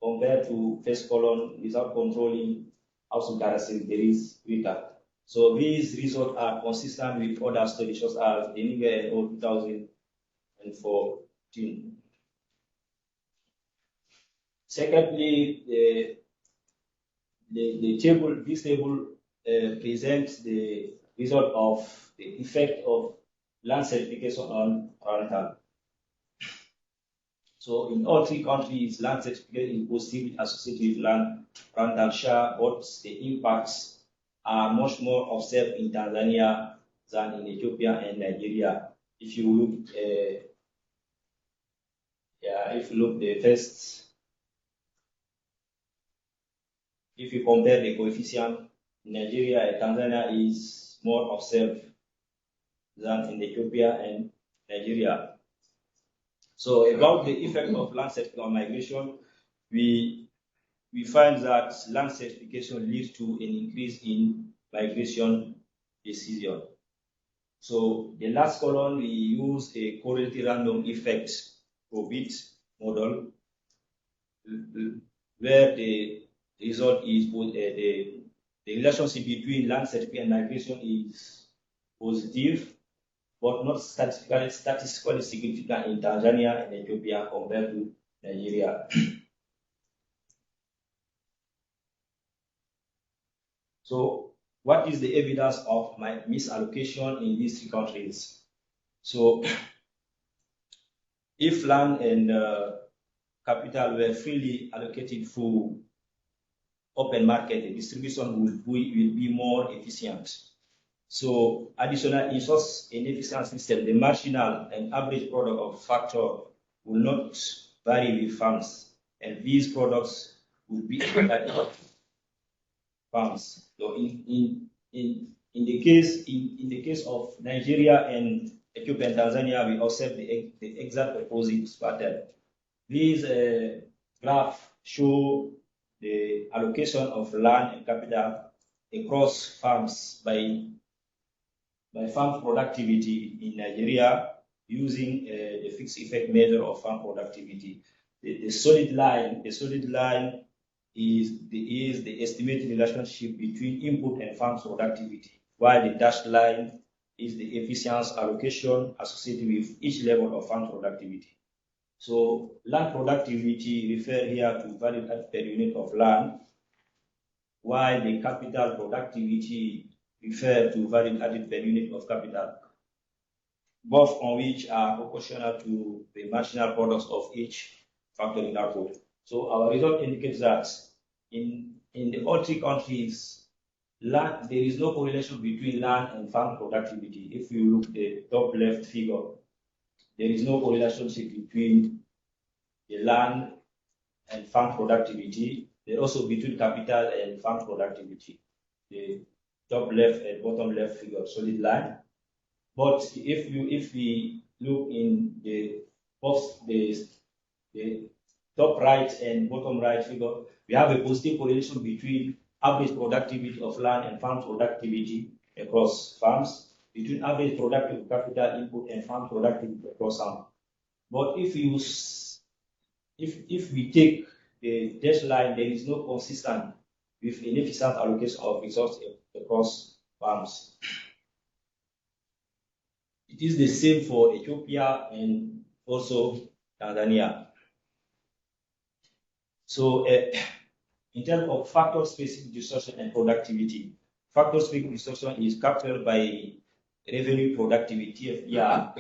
[SPEAKER 8] compared to first column without controlling household characteristics, there is greater. So these results are consistent with other studies such as the Niger and 2014. Secondly, this table presents the result of the effect of land certification on rental. So in all three countries, land certification is positively associated with land rental share, but the impacts are much more observed in Tanzania than in Ethiopia and Nigeria. If you look, the first, if you compare the coefficient, Nigeria and Tanzania is more observed than in Ethiopia and Nigeria. So about the effect of land certification on migration, we find that land certification leads to an increase in migration decision. So the last column, we use a correlative random effect probit model, where the result is the relationship between land certification and migration is positive, but not statistically significant in Tanzania and Ethiopia compared to Nigeria. So what is the evidence of my misallocation in these three countries? So if land and capital were freely allocated through open market, the distribution will be more efficient. So additional in such an efficient system, the marginal and average product of factor will not vary with farms, and these products will be farms. So in the case of Nigeria and Ethiopia and Tanzania, we observe the exact opposite pattern. These graphs show the allocation of land and capital across farms by farm productivity in Nigeria using the fixed effect measure of farm productivity. The solid line is the estimated relationship between input and farm productivity, while the dashed line is the efficiency allocation associated with each level of farm productivity. So land productivity refer here to value added per unit of land, while the capital productivity refer to value added per unit of capital, both on which are proportional to the marginal products of each factoring output. So our result indicates that in the all three countries, there is no correlation between land and farm productivity. If you look at the top left figure, there is no correlation between the land and farm productivity. There also between capital and farm productivity. The top left and bottom left figure, solid line. But if we look in the top right and bottom right figure, we have a positive correlation between average productivity of land and farm productivity across farms, between average productive capital input and farm productivity across farms. But if we take the dashed line, there is no consistent with inefficient allocation of resources across farms. It is the same for Ethiopia and also Tanzania. So in terms of factor-specific distortion and productivity, factor-specific distortion is captured by revenue productivity, TFPR.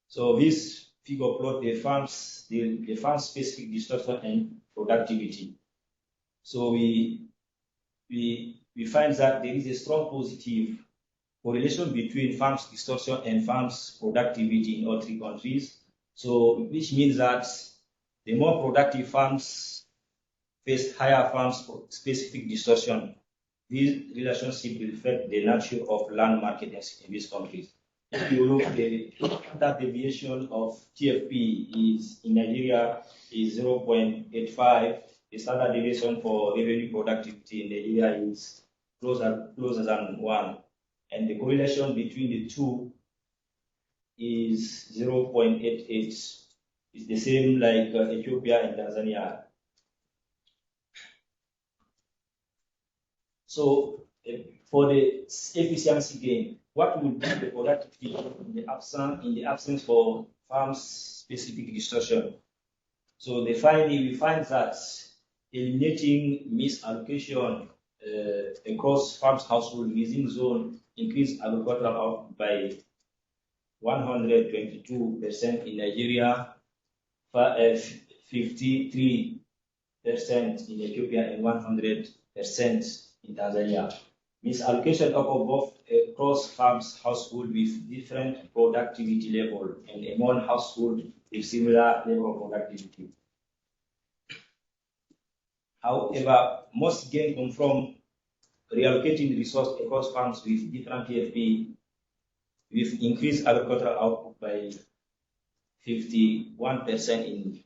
[SPEAKER 8] So this figure plot the farm-specific distortion and productivity. So we find that there is a strong positive correlation between farms distortion and farms productivity in all three countries. So which means that the more productive farms face higher farms specific distortion. This relationship reflects the nature of land markets in these countries. If you look at the standard deviation of TFP is in Nigeria is 0.85. The standard deviation for revenue productivity in Nigeria is closer than 1. And the correlation between the two is 0.88. It's the same like Ethiopia and Tanzania. So for the efficiency gain, what would be the productivity in the absence for farm-specific distortion? So we find that eliminating misallocation across farms household within zone increased agricultural output by 122% in Nigeria, 53% in Ethiopia, and 100% in Tanzania. Misallocation occurs both across farms household with different productivity level and among household with similar level of productivity. However, most gain come from reallocating resource across farms with different TFP, with increased agricultural output by 51% in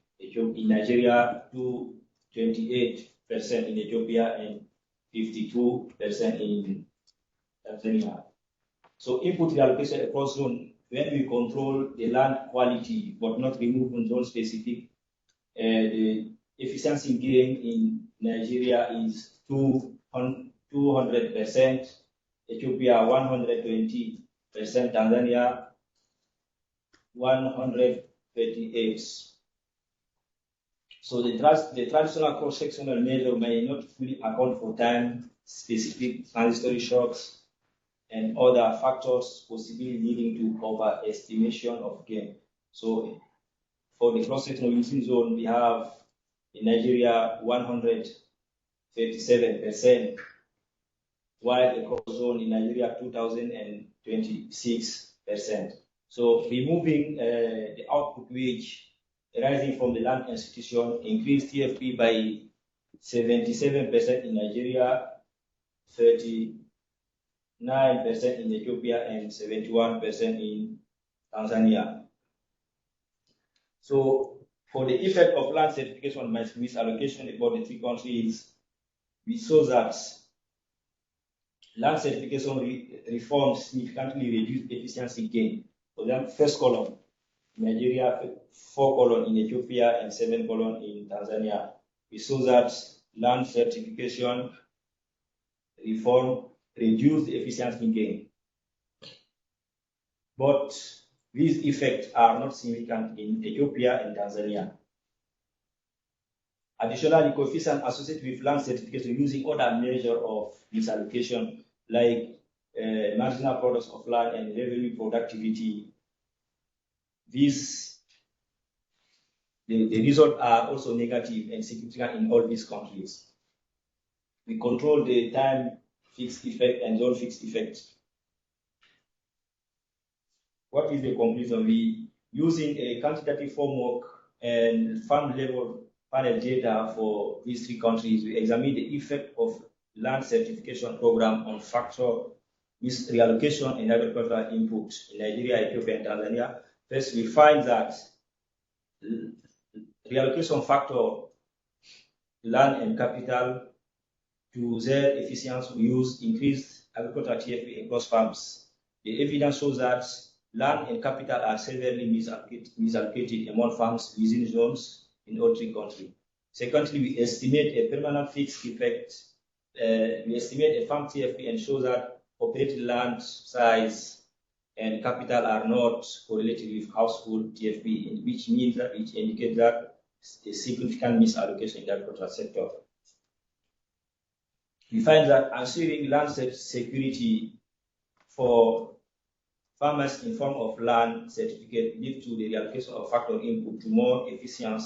[SPEAKER 8] Nigeria, to 28% in Ethiopia, and 52% in Tanzania. So input reallocation across zone, when we control the land quality but not remove zone specific, the efficiency gain in Nigeria is 200%, Ethiopia 120%, Tanzania 138%. So the traditional cross-sectional measure may not fully account for time-specific transitory shocks and other factors possibly leading to overestimation of gain. So for the cross-sectional using zone, we have in Nigeria 137%, while the cross zone in Nigeria 2026%. So removing the output wage arising from the land institution increased TFP by 77% in Nigeria, 39% in Ethiopia, and 71% in Tanzania. So for the effect of land certification misallocation about the three countries, we saw that land certification reforms significantly reduced efficiency gain. For example, first column, Nigeria, 4 column in Ethiopia, and 7 column in Tanzania. We saw that land certification reform reduced the efficiency gain. But these effects are not significant in Ethiopia and Tanzania. Additionally, coefficient associated with land certification using other measure of misallocation like marginal products of land and revenue productivity, the results are also negative and significant in all these countries. We control the time fixed effect and zone fixed effect. What is the conclusion? We using a quantitative framework and farm level panel data for these three countries, we examine the effect of land certification program on factor reallocation and agricultural input in Nigeria, Ethiopia, and Tanzania. First, we find that reallocation factor, land and capital to their efficiency use increased agricultural TFP across farms. The evidence shows that land and capital are severely misallocated among farms within zones in all three countries. Secondly, we estimate a permanent fixed effect. We estimate a farm TFP and show that operating land size and capital are not correlated with household TFP, which means that it indicates that a significant misallocation in the agricultural sector. We find that ensuring land security for farmers in form of land certificate lead to the reallocation of factor input to more efficient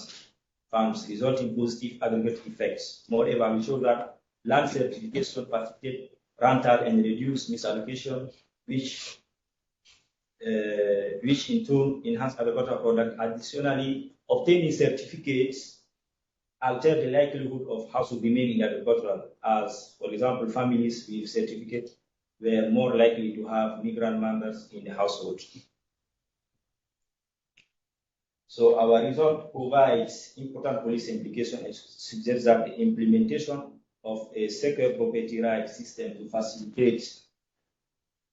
[SPEAKER 8] farms, resulting in positive aggregate effects. Moreover, we show that land certification facilitate rental and reduce misallocation, which in turn enhance agricultural product. Additionally, obtaining certificates alter the likelihood of household remaining in agricultural, as, for example, families with certificate were more likely to have migrant members in the household. So our result provides important policy implications and suggests that the implementation of a secure property rights system to facilitate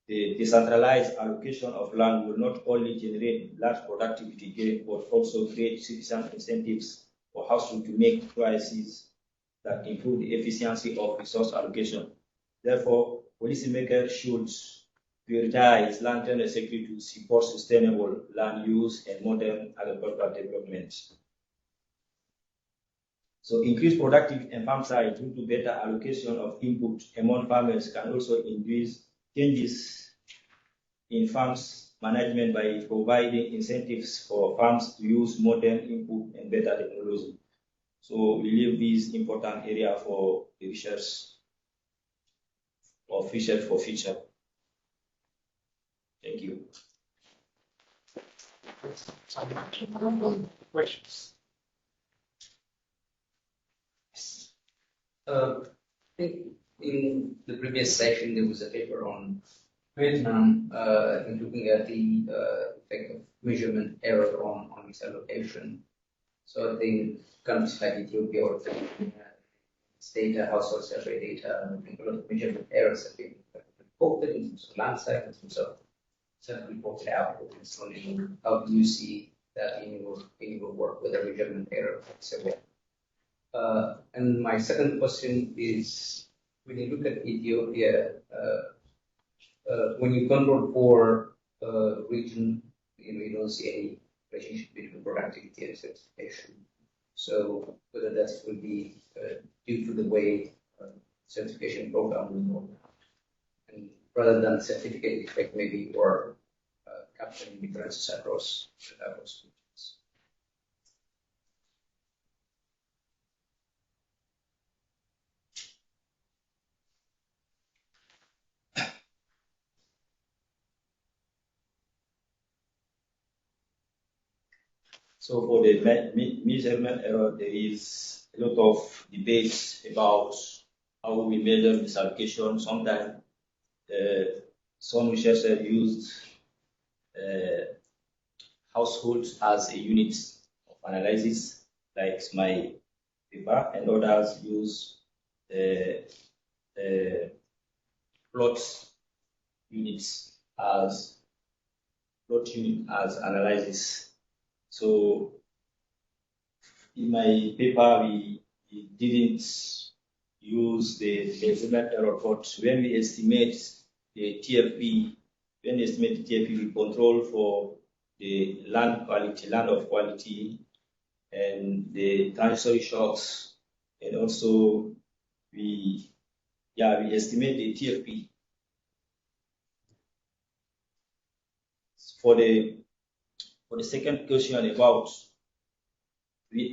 [SPEAKER 8] the decentralized allocation of land will not only generate large productivity gain, but also create sufficient incentives for households to make choices that improve the efficiency of resource allocation. Therefore, policymakers should prioritize land-tenure security to support sustainable land use and modern agricultural development. So increased productivity and farm size due to better allocation of input among farmers can also induce changes in farms management by providing incentives for farms to use modern input and better technology. So we leave this important area for the research for future. Thank you.
[SPEAKER 1] Questions?
[SPEAKER 3] I think in the previous session there was a paper on Vietnam, I think looking at the effect of measurement error on misallocation. So I think countries like Ethiopia or data, household survey data, I think a lot of measurement errors have been reported in terms of land size, in terms of self-reported output and so on. How do you see that in your work with the measurement error survey? And my second question is, when you look at Ethiopia, when you control for region, you don't see any relationship between productivity and certification. So whether that will be due to the way certification program will work, and rather than certificate effect, maybe or capturing differences across regions.
[SPEAKER 8] So for the measurement error, there is a lot of debates about how we measure misallocation. Sometimes some researchers used households as a unit of analysis, like my paper, and others use plot units as analysis. So in my paper, we didn't use the measurement error, but when we estimate the TFP, we control for the land of quality, and the transitory shocks, and also we estimate the TFP. For the second question about,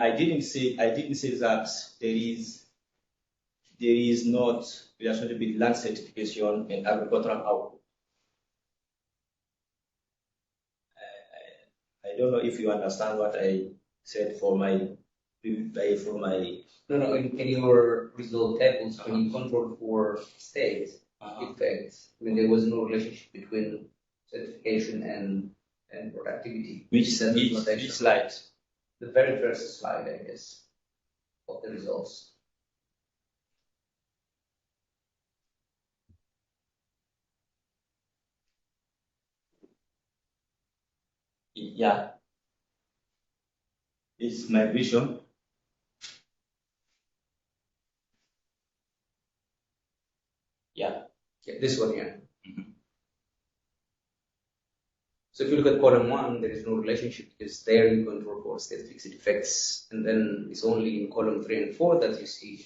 [SPEAKER 8] I didn't say that there is not relationship with land certification and agricultural output. I don't know if you understand what I said for my.
[SPEAKER 3] No, in your result tables, when you control for state effects, I mean, there was no relationship between certification and productivity.
[SPEAKER 8] Which slide?
[SPEAKER 3] The very first slide, I guess, of the results.
[SPEAKER 8] Yeah. It's my vision. Yeah,
[SPEAKER 3] this one here. So if you look at column 1, there is no relationship because there you control for state fixed effects, and then it's only in column 3 and 4 that you see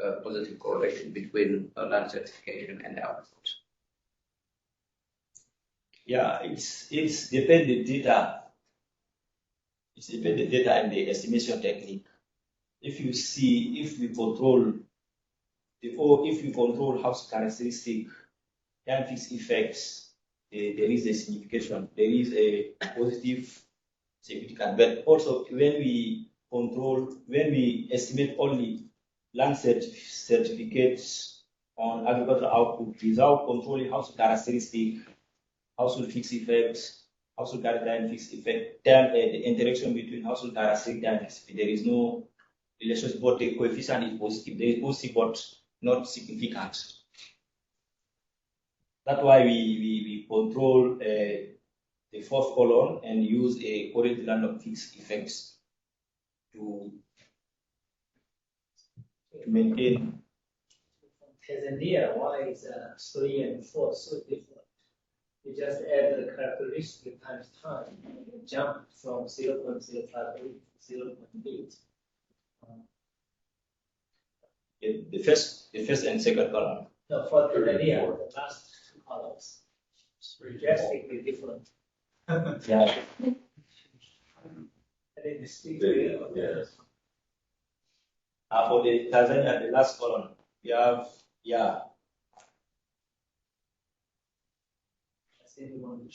[SPEAKER 3] a positive correlation between land certification and output.
[SPEAKER 8] Yeah, it's dependent data. It's dependent data and the estimation technique. If we control house characteristic and fixed effects, there is a signification. There is a positive significant. But also when we estimate only land certificates on agricultural output without controlling house characteristic, household fixed effects, household characteristic fixed effect, then the interaction between household characteristic and fixed effect, there is no relationship, but the coefficient is positive. There is positive, but not significant. That's why we control the fourth column and use a current land of fixed effects to maintain.
[SPEAKER 9] Tanzania, why is 3 and 4 so different? You just add the characteristic times time, and you jump from 0.058 to 0.8.
[SPEAKER 8] The first and second column.
[SPEAKER 9] No, for Tanzania, the last two columns, drastically different.
[SPEAKER 8] Yeah.
[SPEAKER 9] And it is still
[SPEAKER 8] For the Tanzania, the last column, we have, yeah.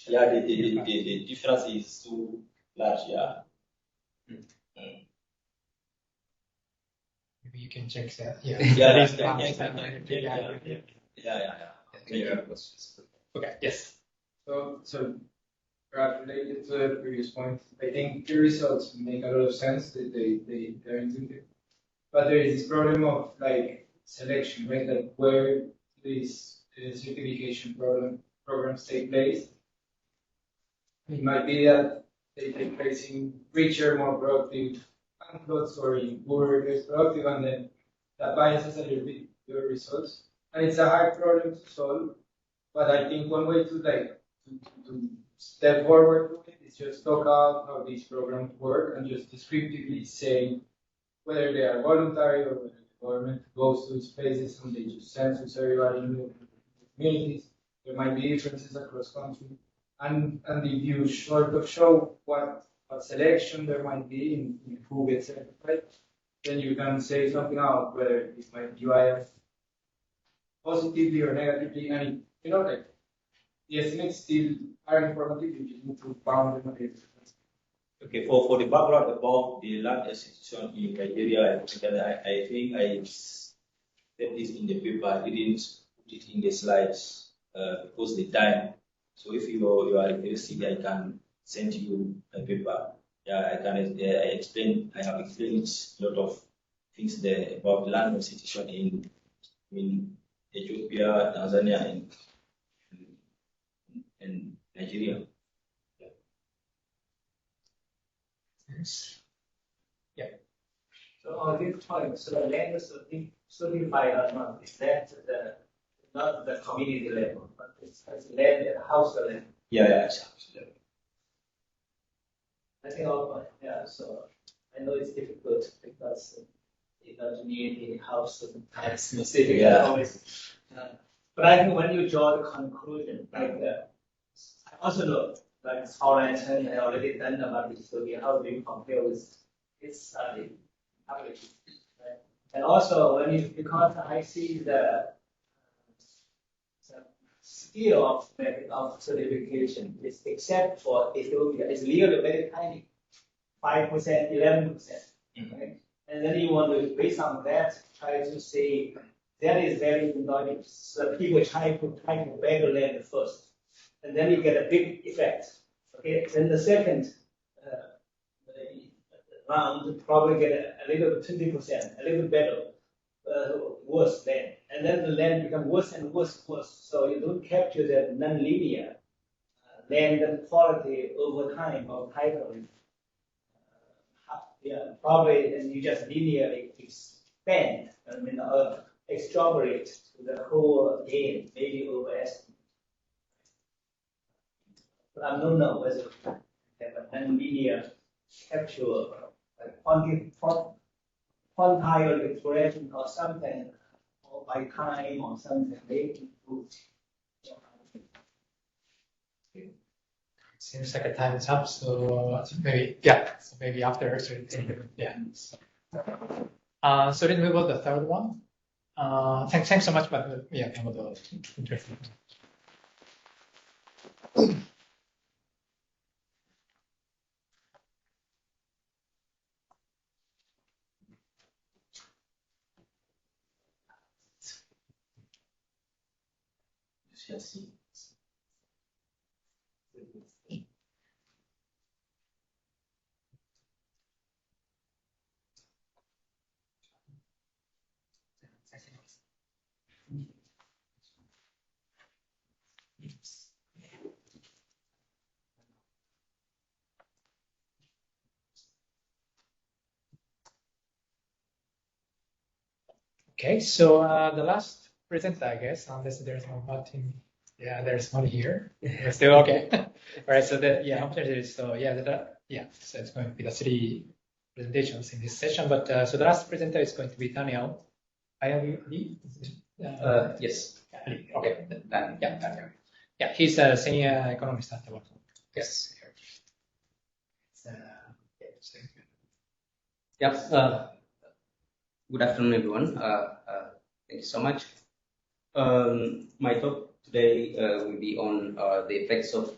[SPEAKER 8] Yeah, the difference is too large, yeah.
[SPEAKER 1] Maybe you can check that. Yeah.
[SPEAKER 8] Yeah.
[SPEAKER 1] Okay, yes.
[SPEAKER 10] So perhaps related to the previous point, I think the results make a lot of sense that they're intuitive. But there is this problem of like selection, right? Like where these certification programs take place. It might be that they take place in richer, more productive plots or in poorer, less productive, and then that biases a little bit your results. And it's a hard problem to solve. But I think one way to like to step forward to it is just talk out how these programs work and just descriptively say whether they are voluntary or whether the government goes to its places and they just census everybody in the communities. There might be differences across country. And if you sort of show what selection there might be in who gets certified, then you can say something out whether it might be biased positively or negatively. And you know, like the estimates still are informative. You just need to bound them a bit.
[SPEAKER 8] Okay, for the background about the land institution in Nigeria, I think I said this in the paper. I didn't put it in the slides because the time. So if you are interested, I can send you a paper. Yeah, I have explained a lot of things there about land institution in Ethiopia, Tanzania, and Nigeria.
[SPEAKER 1] Yeah.
[SPEAKER 9] So on this point, so the land is certified or not, is that not the community level, but it's land at house level.
[SPEAKER 8] Yeah, absolutely.
[SPEAKER 9] I think so I know it's difficult because in the community house type specific always. But I think when you draw the conclusion, like I also know like how I already done about this study, how do you compare with this study published, right? And also when because I see the scale of certification is except for Ethiopia is really very tiny, 5%, 11%. Right? And then you want to based on that try to say that is very logic. So people try to beg land first, and then you get a big effect. Okay, then the second round probably get a little 20%, a little better, worse land, and then the land become worse and worse. So you don't capture the non-linear land quality over time of title. Probably, and you just linearly expand. Extrapolate to the whole game, maybe overestimate. But I don't know whether you have a non-linear capture, like quantile expression or something, or by time or something, maybe improve.
[SPEAKER 1] Seems like a time is up, so maybe after. So let's move on to the third one. Thanks so much, but some of the interesting. Okay, so the last presenter, I guess, unless there's no Martin. Yeah, there's one here. We're still okay. All right. So so it's going to be the 3 presentations in this session. But so the last presenter is going to be Daniel. Ali?
[SPEAKER 3] Yes.
[SPEAKER 1] Ali. Okay.
[SPEAKER 3] Daniel.
[SPEAKER 1] Yeah, Daniel. Yeah, he's a senior economist at the World Bank.
[SPEAKER 3] Yes. Good afternoon, everyone. Thank you so much. My talk today will be on the effects of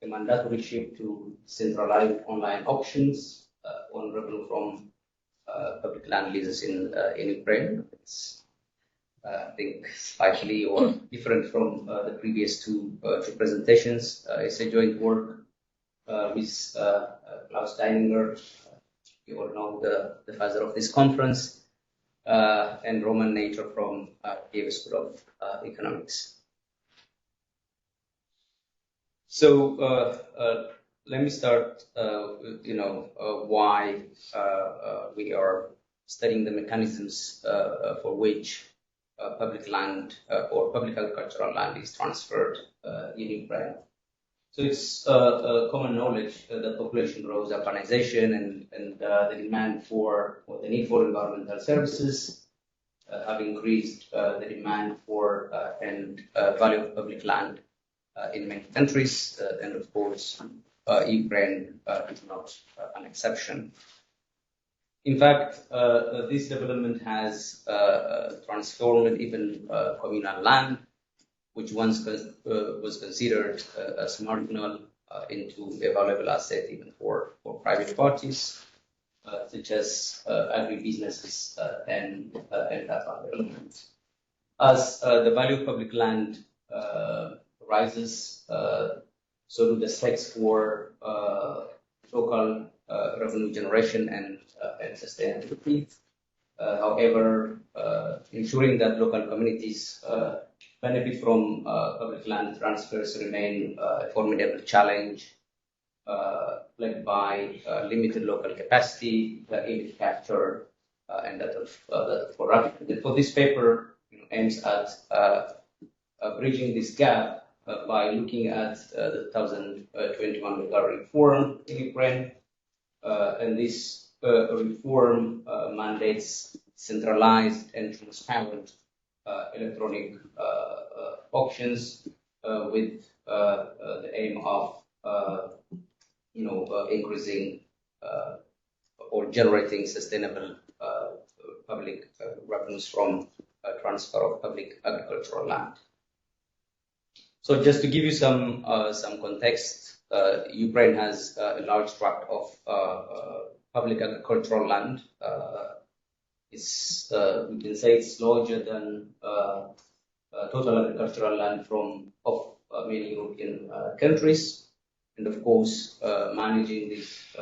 [SPEAKER 3] a mandatory shift to centralized online auctions on revenue from public land leases in Ukraine. It's, I think, slightly or different from the previous two presentations. It's a joint work with Klaus Deininger. You all know the father of this conference, and Roman Nature from Kiev School of Economics. So let me start, why we are studying the mechanisms for which public land or public agricultural land is transferred in Ukraine. So it's common knowledge that population growth, urbanization, and the demand for, or the need for environmental services have increased the demand for and value of public land in many countries, and of course, Ukraine is not an exception. In fact, this development has transformed even communal land, which once was considered as marginal, into a valuable asset even for private parties, such as agribusinesses and urban development. As the value of public land rises, so do the stakes for local revenue generation and sustainability. However, ensuring that local communities benefit from public land transfers remain a formidable challenge, led by limited local capacity, the image capture, and that of corruption. And for this paper, aims at bridging this gap by looking at the 2021 legal reform in Ukraine, and this reform mandates centralized and transparent electronic auctions with the aim of increasing or generating sustainable public revenues from transfer of public agricultural land. So just to give you some context, Ukraine has a large tract of public agricultural land. We can say it's larger than total agricultural land of many European countries. And of course, managing this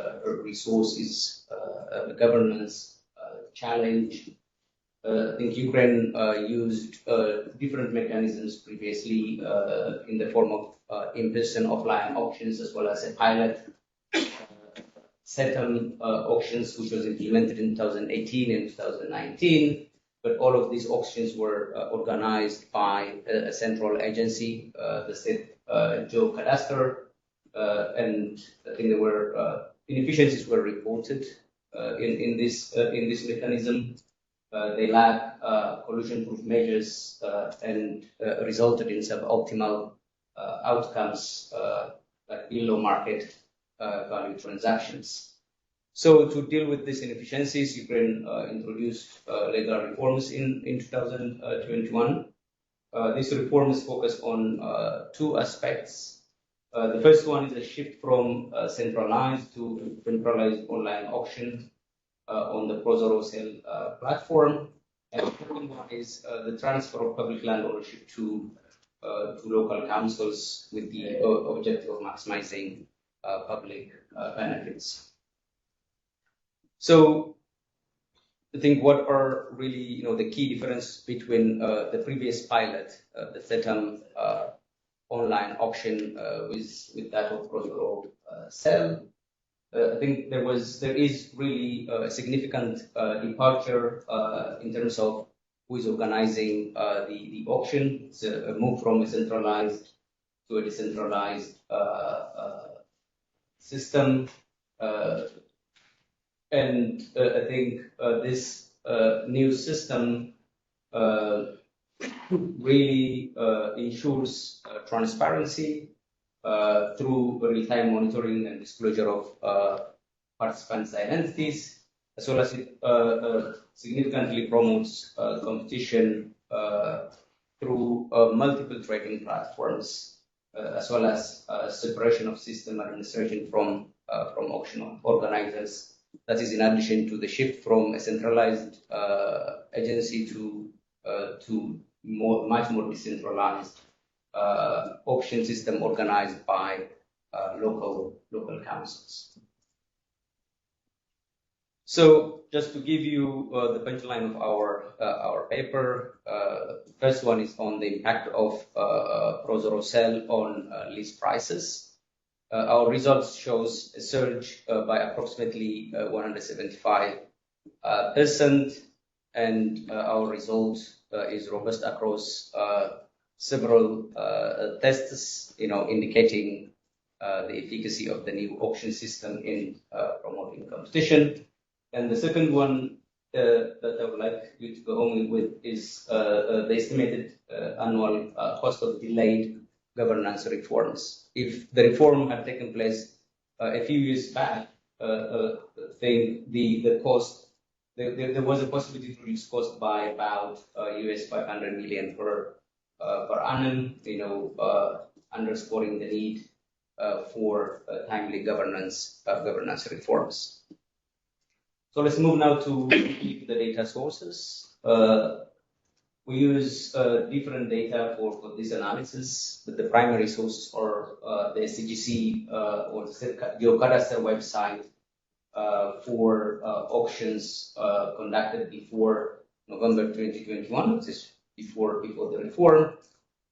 [SPEAKER 3] resource is a governance challenge. I think Ukraine used different mechanisms previously in the form of in-person offline auctions, as well as a pilot set-up auctions, which was implemented in 2018 and 2019. But all of these auctions were organized by a central agency, the state geocadastre, and I think there were inefficiencies were reported in this mechanism. They lack collusion-proof measures and resulted in suboptimal outcomes like below market value transactions. So to deal with these inefficiencies, Ukraine introduced legal reforms in 2021. These reforms focus on two aspects. The first one is a shift from centralized to decentralized online auction on the Prozorosel platform. And the second one is the transfer of public land ownership to local councils with the objective of maximizing public benefits. So I think what are really the key difference between the previous pilot, the SETAM online auction with that of Prozorosel. I think there is really a significant departure in terms of who is organizing the auction. It's a move from a centralized to a decentralized system. And I think this new system really ensures transparency through real-time monitoring and disclosure of participants' identities, as well as it significantly promotes competition through multiple trading platforms, as well as separation of system administration from auction organizers. That is in addition to the shift from a centralized agency to much more decentralized auction system organized by local councils. So just to give you the punchline of our paper, the first one is on the impact of Prozoro cell on lease prices. Our results shows a surge by approximately 175%, and our result is robust across several tests, indicating the efficacy of the new auction system in promoting competition. And the second one that I would like you to go home with is the estimated annual cost of delayed governance reforms. If the reform had taken place a few years back, I think the cost, there was a possibility to reduce cost by about US 500 million per annum, underscoring the need for timely governance reforms. So let's move now to the data sources. We use different data for this analysis, but the primary sources are the SCGC or the Geocadastre website for auctions conducted before November 2021, which is before the reform.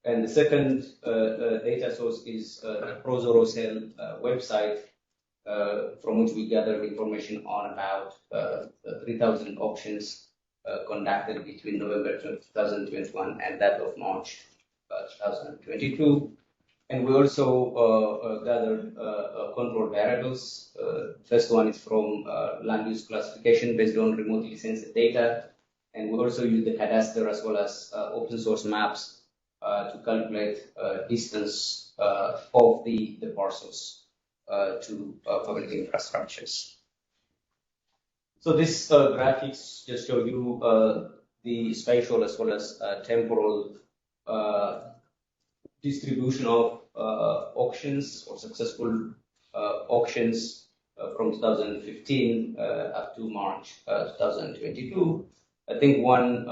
[SPEAKER 3] And the second data source is the Prozoro cell website, from which we gathered information on about 3,000 auctions conducted between November 2021 and that of March 2022. And we also gathered control variables. First one is from land use classification based on remotely sensed data. And we also use the cadastre as well as open source maps to calculate distance of the parcels to public infrastructures. So these graphics just show you the spatial as well as temporal distribution of auctions or successful auctions from 2015 up to March 2022. I think one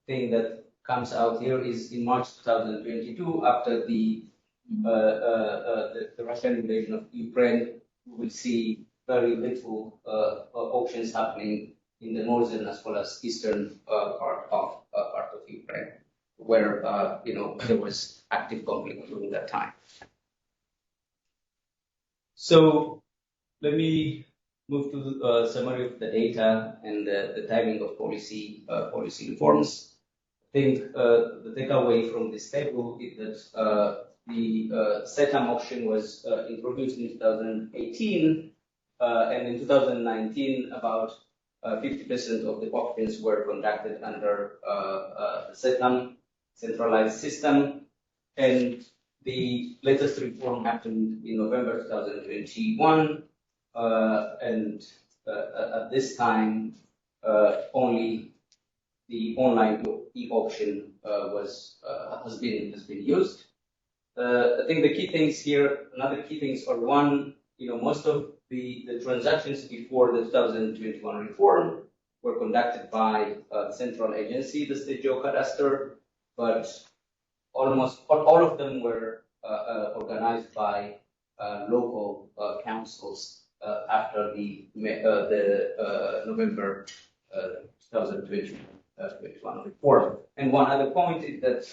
[SPEAKER 3] thing that comes out here is in March 2022, after the Russian invasion of Ukraine, we will see very little auctions happening in the northern as well as eastern part of Ukraine, where there was active conflict during that time. So let me move to a summary of the data and the timing of policy reforms. I think the takeaway from this table is that the SETAM auction was introduced in 2018, and in 2019, about 50% of the auctions were conducted under the SETAM centralized system, and the latest reform happened in November 2021, and at this time, only the online e-auction has been used. I think the key things here, another key things are one, most of the transactions before the 2021 reform were conducted by the central agency, the state geocadastre, but almost all of them were organized by local councils after the November 2021 reform. And one other point is that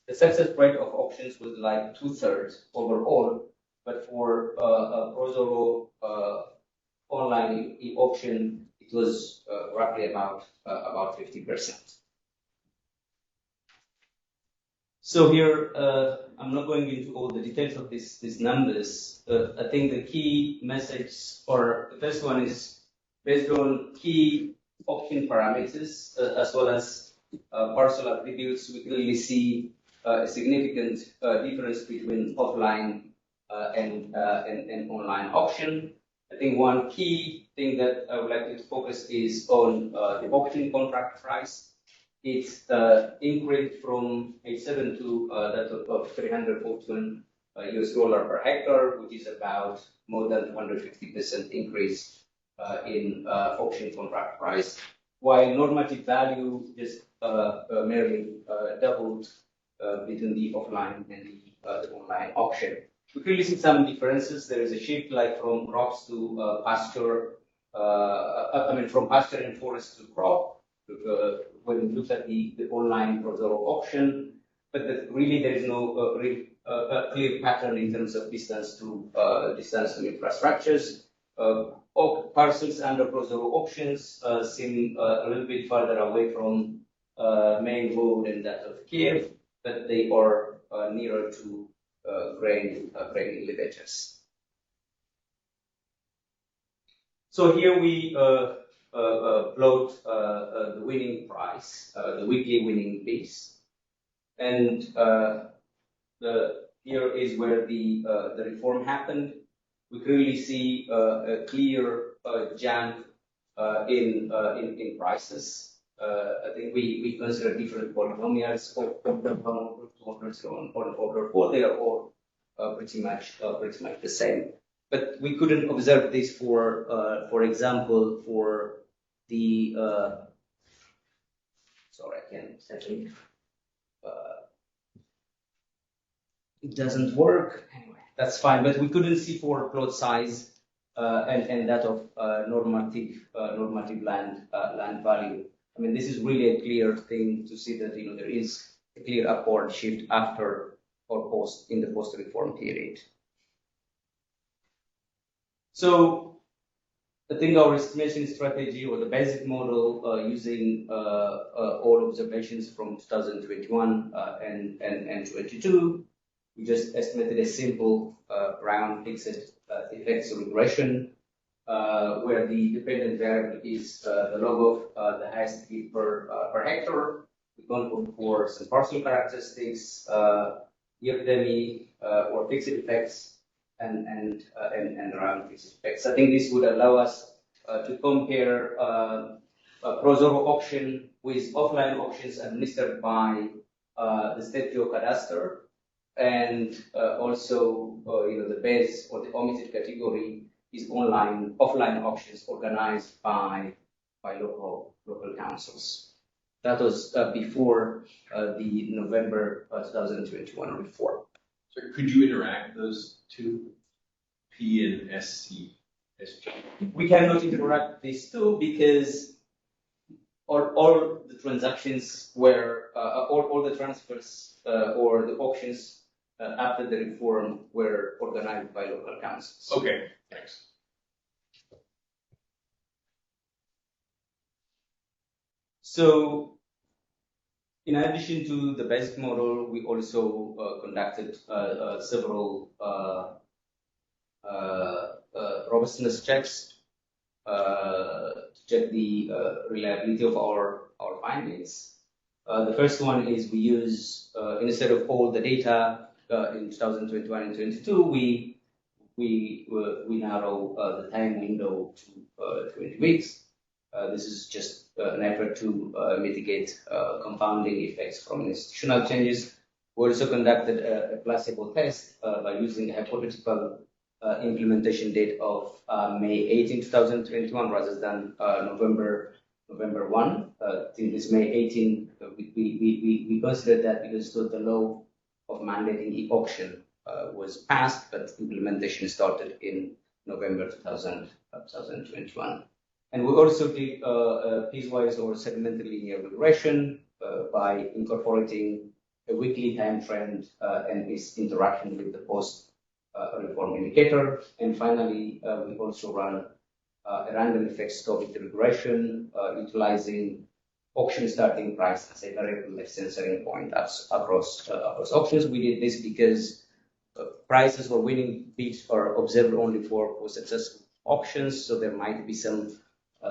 [SPEAKER 3] the success rate of auctions was like 2/3 overall, but for Prozoro online e-auction, it it was roughly about 50%. So here, I'm not going into all the details of these numbers. I think the key message, or the first one, is based on key option parameters as well as parcel attributes. We clearly see a significant difference between offline and online auction. I think one key thing that I would like to focus is on the auction contract price. It's increased from 87 to that of 341 US dollar per hectare, which is about more than 150% increase in auction contract price, while normative value just merely doubled between the offline and the online auction. We clearly see some differences. There is a shift like from crops to pasture, from pasture and forest to crop. When we look at the online Prozoro auction, but really there is no clear pattern in terms of distance to infrastructures. All parcels under Prozoro auctions seem a little bit further away from main road and that of Kiev, but they are nearer to grain elevators. So here we plot the winning price, the weekly winning piece, and here is where the reform happened. We clearly see a clear jump in prices. I think we consider different polynomials or on order 4. They are all pretty much the same. But we couldn't observe this for example, for the sorry, I can't settle. It doesn't work. Anyway, that's fine. But we couldn't see for plot size and that of normative land value. I mean, this is really a clear thing to see that there is a clear upward shift after or in the post-reform period. So I think our estimation strategy or the basic model using all observations from 2021 and 22, we just estimated a simple round fixed effects regression where the dependent variable is the log of the highest heat per hectare. We control for some parcel characteristics, yield demi or fixed effects, and around fixed effects. I think this would allow us to compare Prozoro auction with offline auctions administered by the state geocadastre, and also the base or the omitted category is offline auctions organized by local councils. That was before the November 2021 reform.
[SPEAKER 6] So could you interact those two, P and SC?
[SPEAKER 3] We cannot interact these two because all the transactions were, all the transfers or the auctions after the reform were organized by local councils.
[SPEAKER 6] Okay, thanks.
[SPEAKER 3] So, in addition to the basic model, we also conducted several robustness checks to check the reliability of our findings. The first one is we use, instead of all the data in 2021 and 22, we narrow the time window to 20 weeks. This is just an effort to mitigate compounding effects from institutional changes. We also conducted a placebo test by using a hypothetical implementation date of May 18, 2021, rather than November 1. Till this May 18, we considered that because the law of mandating e-auction was passed, but implementation started in November 2021. And we also did piecewise or segmental linear regression by incorporating a weekly time trend and its interaction with the post-reform indicator. And finally, we also run a random effect stochastic regression, utilizing auction starting price as a variable like censoring point across auctions. We did this because prices for winning bids are observed only for successful auctions, so there might be some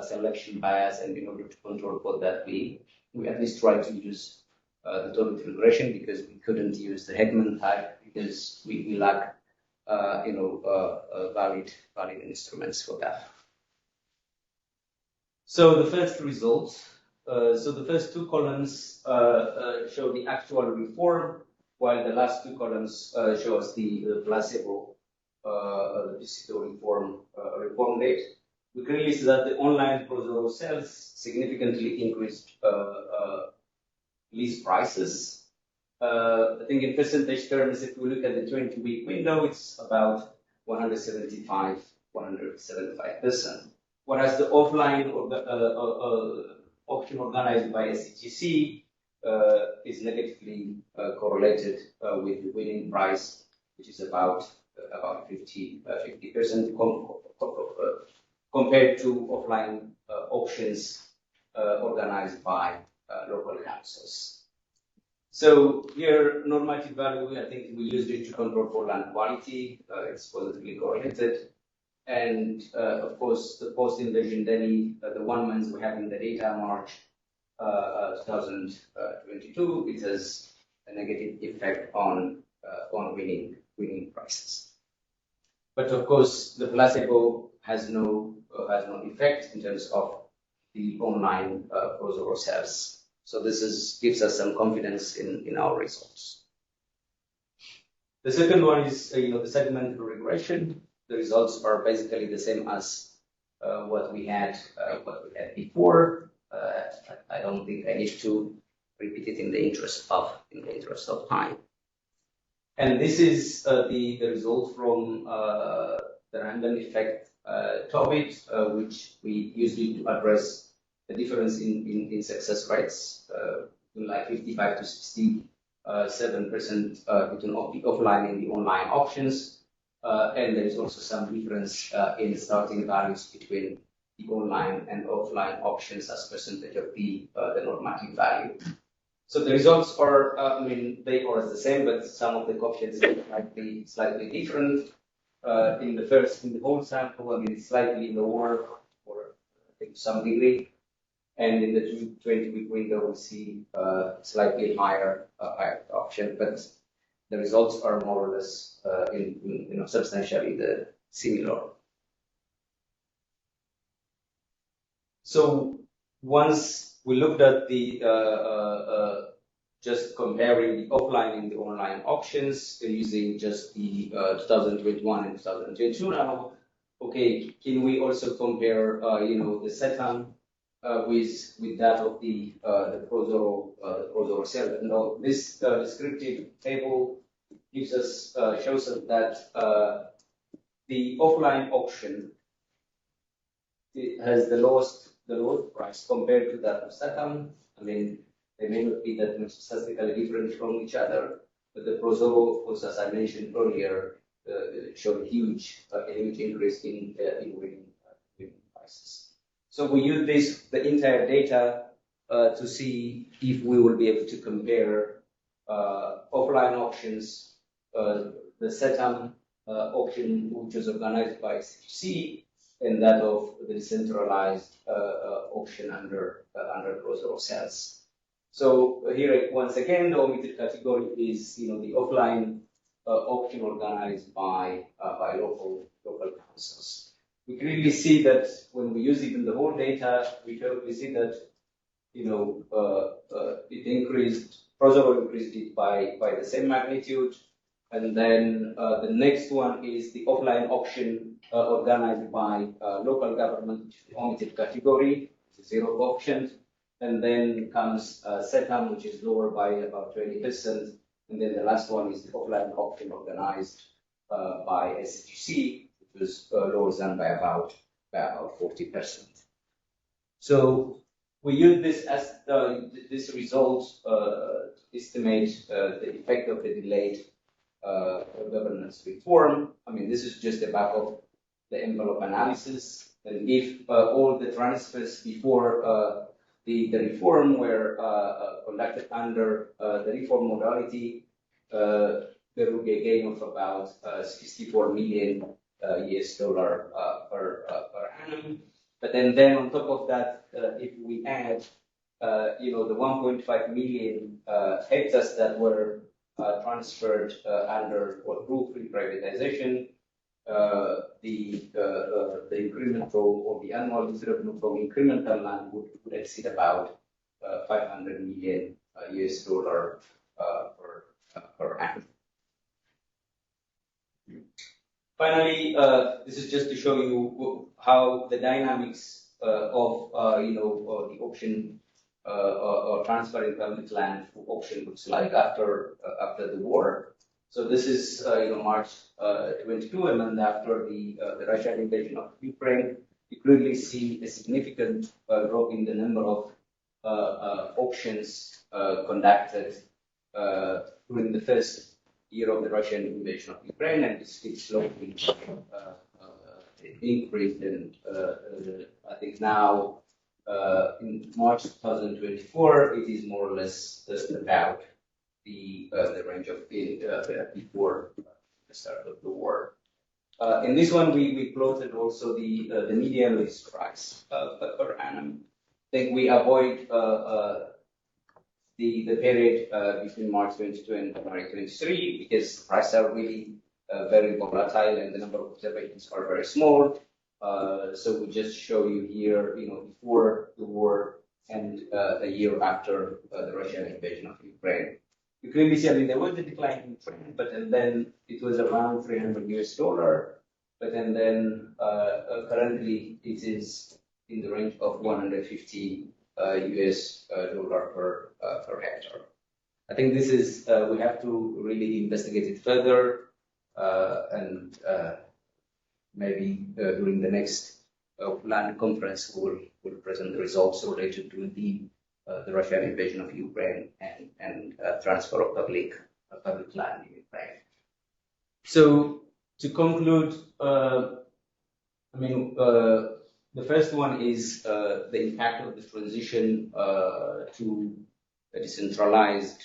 [SPEAKER 3] selection bias, and in order to control for that, we at least try to use the total regression, because we couldn't use the Heckman type because we lack valid instruments for that. So the first results. So the first two columns show the actual reform, while the last two columns show us the placebo reform rate. We clearly see that the online Prozoro sales significantly increased lease prices. I think in percentage terms, if we look at the 20-week window, it's about 175%. Whereas the offline or the auction organized by SCGC is negatively correlated with the winning price, which is about 50% compared to offline auctions organized by local councils. So here, normative value, I think we used it to control for land quality. It's positively correlated. And of course, the post-invasion Delhi, the 1 month we have in the data, March 2022, it has a negative effect on winning prices. But of course, the placebo has no effect in terms of the online Prozoro sales. So this gives us some confidence in our results. The second one is the segmental regression. The results are basically the same as what we had before. I don't think I need to repeat it in the interest of time. And this is the result from the random effect topic, which we used to address the difference in success rates, like 55 to 67% between the offline and the online auctions. And there is also some difference in starting values between the online and offline auctions as percentage of the normative value. So the results are, they are the same, but some of the coefficients are slightly different. In the whole sample, it's slightly lower, or I think some degree. And in the 20-week window, we see slightly higher auction, but the results are more or less substantially similar. So once we looked at the just comparing the offline and the online auctions using just the 2021 and 2022 now, okay, can we also compare the setup with that of the Prozoro sale? Now, this descriptive table shows us that the offline auction has the lowest price compared to that of Satam. They may not be that much statistically different from each other, but the Prozoro, of course, as I mentioned earlier, showed a huge increase in winning prices. So we use the entire data to see if we will be able to compare offline auctions, the Satam auction, which was organized by SCGC, and that of the decentralized auction under Prozoro sales. So here, once again, the omitted category is the offline auction organized by local councils. We clearly see that when we use even the whole data, we see that it increased. Prozoro increased it by the same magnitude. And then the next one is the offline auction organized by local government, the omitted category, zero auctions. And then comes Setam, which is lower by about 20%. And then the last one is the offline auction organized by SCGC, which was lower than by about 40%. So we use this as this result to estimate the effect of the delayed governance reform. This is just a back of the envelope analysis. And if all the transfers before the reform were conducted under the reform modality, there will be a gain of about 64 million US dollar per annum. But then on top of that, if we add, the 1.5 million hectares that were transferred under or through free privatization, the incremental or the annual revenue from incremental land would exceed about 500 million US dollar per annum. Finally, this is just to show you how the dynamics of the auction or transferring public land to auction looks like after the war. So this is March 22, and then after the Russian invasion of Ukraine, you clearly see a significant drop in the number of auctions conducted during the first year of the Russian invasion of Ukraine, and it's slowly increased. And I think now in March 2024, it is more or less about the range of before the start of the war. In this one, we plotted also the median lease price per annum. I think we avoid the period between March 22 and January 23 because prices are really very volatile and the number of observations are very small. So we just show you here, before the war and a year after the Russian invasion of Ukraine. You clearly see, there was a decline in trend, but then it was around $300 US, but then currently it is in the range of 150 US dollar per hectare. I think this is we have to really investigate it further, and maybe during the next land conference we'll present the results related to the Russian invasion of Ukraine and transfer of public land in Ukraine. So to conclude, the first one is the impact of the transition to a decentralized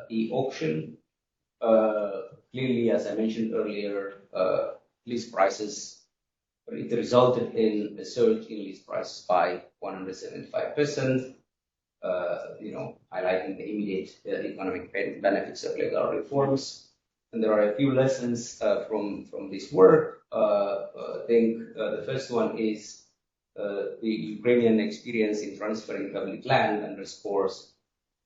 [SPEAKER 3] e-auction. Clearly, as I mentioned earlier, lease prices, it resulted in a surge in lease prices by 175%, highlighting the immediate economic benefits of legal reforms. And there are a few lessons from this work. I think the first one is the Ukrainian experience in transferring public land underscores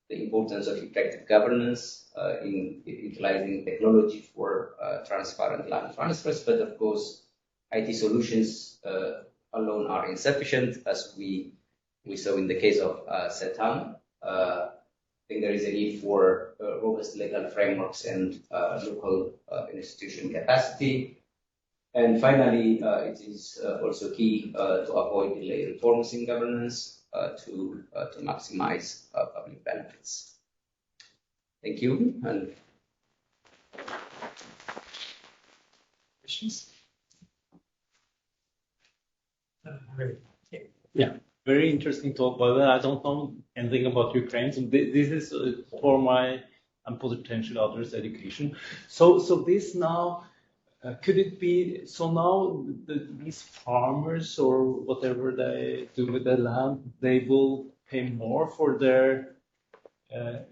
[SPEAKER 3] the importance of effective governance in utilizing technology for transparent land transfers. But of course, IT solutions alone are insufficient, as we saw in the case of SETAM. I think there is a need for robust legal frameworks and local institution capacity. And finally, it is also key to avoid delay reforms in governance to maximize public benefits. Thank you. And questions?
[SPEAKER 11] Yeah, very interesting talk. But I don't know anything about Ukraine. So this is for my and potential others' education. So this now. Could it be, so now these farmers or whatever they do with their land, they will pay more for their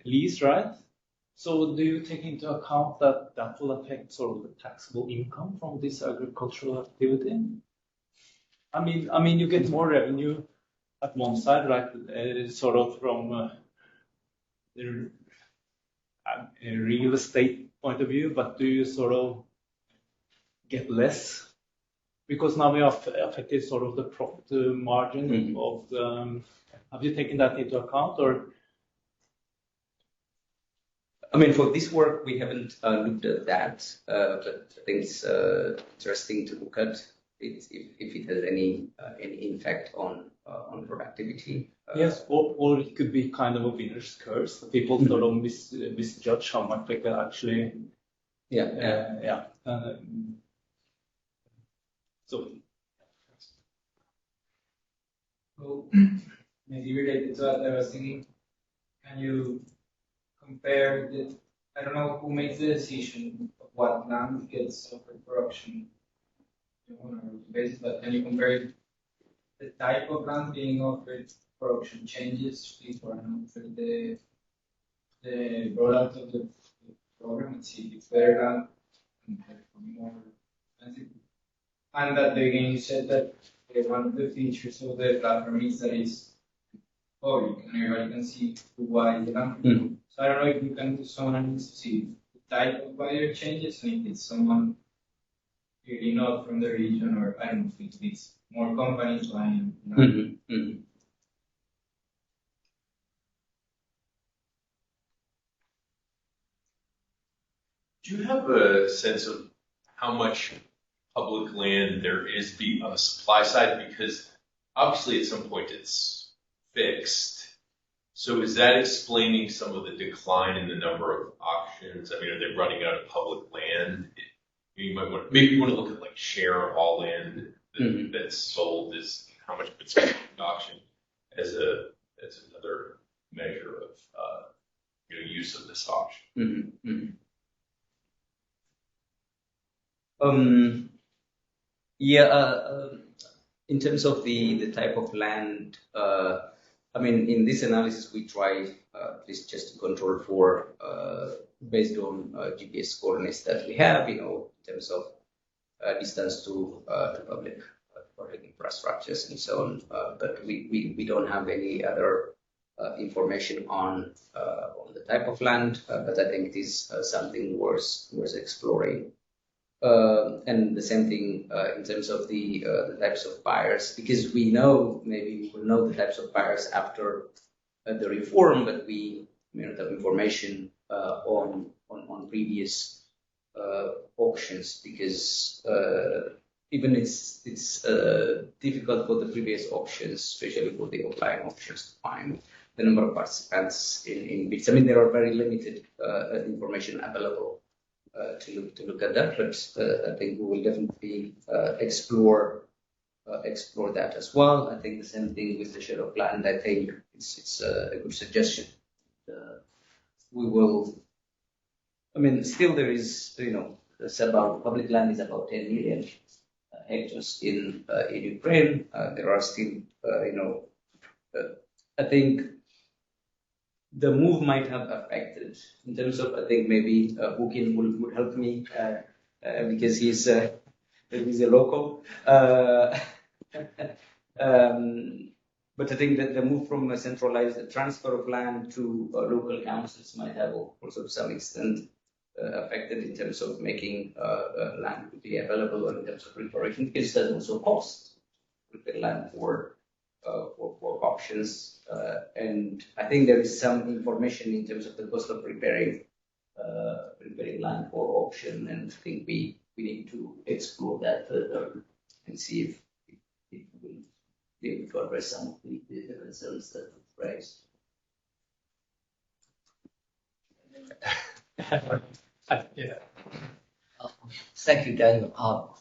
[SPEAKER 11] lease, right? So do you take into account that that will affect sort of the taxable income from this agricultural activity? I mean, you get more revenue at one side, right? Sort of from the real estate point of view, but do you sort of get less because now we are affected sort of the profit margin of the, have you taken that into account or?
[SPEAKER 3] For this work, we haven't looked at that, but I think it's interesting to look at it if it has any impact on productivity.
[SPEAKER 11] Yes, or it could be kind of a winner's curse. People sort of misjudge how much they can actually. So
[SPEAKER 10] So maybe related to that, I was thinking, can you compare the, I don't know who makes the decision of what land gets offered for auction on a basis, but can you compare the type of land being offered for auction changes before and after the rollout of the program and see if it's better land compared for more expensive? And that again, you said that one of the features of the platform is that it's public and everybody can see why the land.
[SPEAKER 3] Mhm.
[SPEAKER 10] So I don't know if you can do some analysis to see the type of buyer changes and if it's someone really not from the region, or I don't know if it's more companies buying.
[SPEAKER 3] Mhm, mhm.
[SPEAKER 6] Do you have a sense of how much public land there is on the supply side? Because obviously at some point it's fixed. So is that explaining some of the decline in the number of auctions? I mean, are they running out of public land? You might want maybe you want to look at like share of all land that's sold, is how much of it's going to auction as another measure of use of this auction.
[SPEAKER 3] In terms of the type of land, I mean, in this analysis, we try at least just to control for based on GPS coordinates that we have, in terms of distance to public infrastructures and so on. But we don't have any other information on the type of land, but I think it is something worth exploring. And the same thing in terms of the types of buyers, because maybe we will know the types of buyers after the reform, but we may not have information on previous auctions, because even it's difficult for the previous auctions, especially for the offline auctions, to find the number of participants in bids. I mean, there are very limited information available to look at that, but I think we will definitely explore that as well. I think the same thing with the share of land. I think it's a good suggestion. We will. I mean, still there is, it's about public land is about 10 million hectares in Ukraine. There are still, I think the move might have affected in terms of, I think maybe Bukin would help me because he's a local. But I think that the move from a centralized transfer of land to local councils might have also to some extent affected in terms of making land to be available, or in terms of preparation, because it does also cost to prepare land for auctions. And I think there is some information in terms of the cost of preparing land for auction, and I think we need to explore that further and see if we will be able to address some of the concerns that were raised.
[SPEAKER 1] Yeah.
[SPEAKER 5] Thank you, Daniel.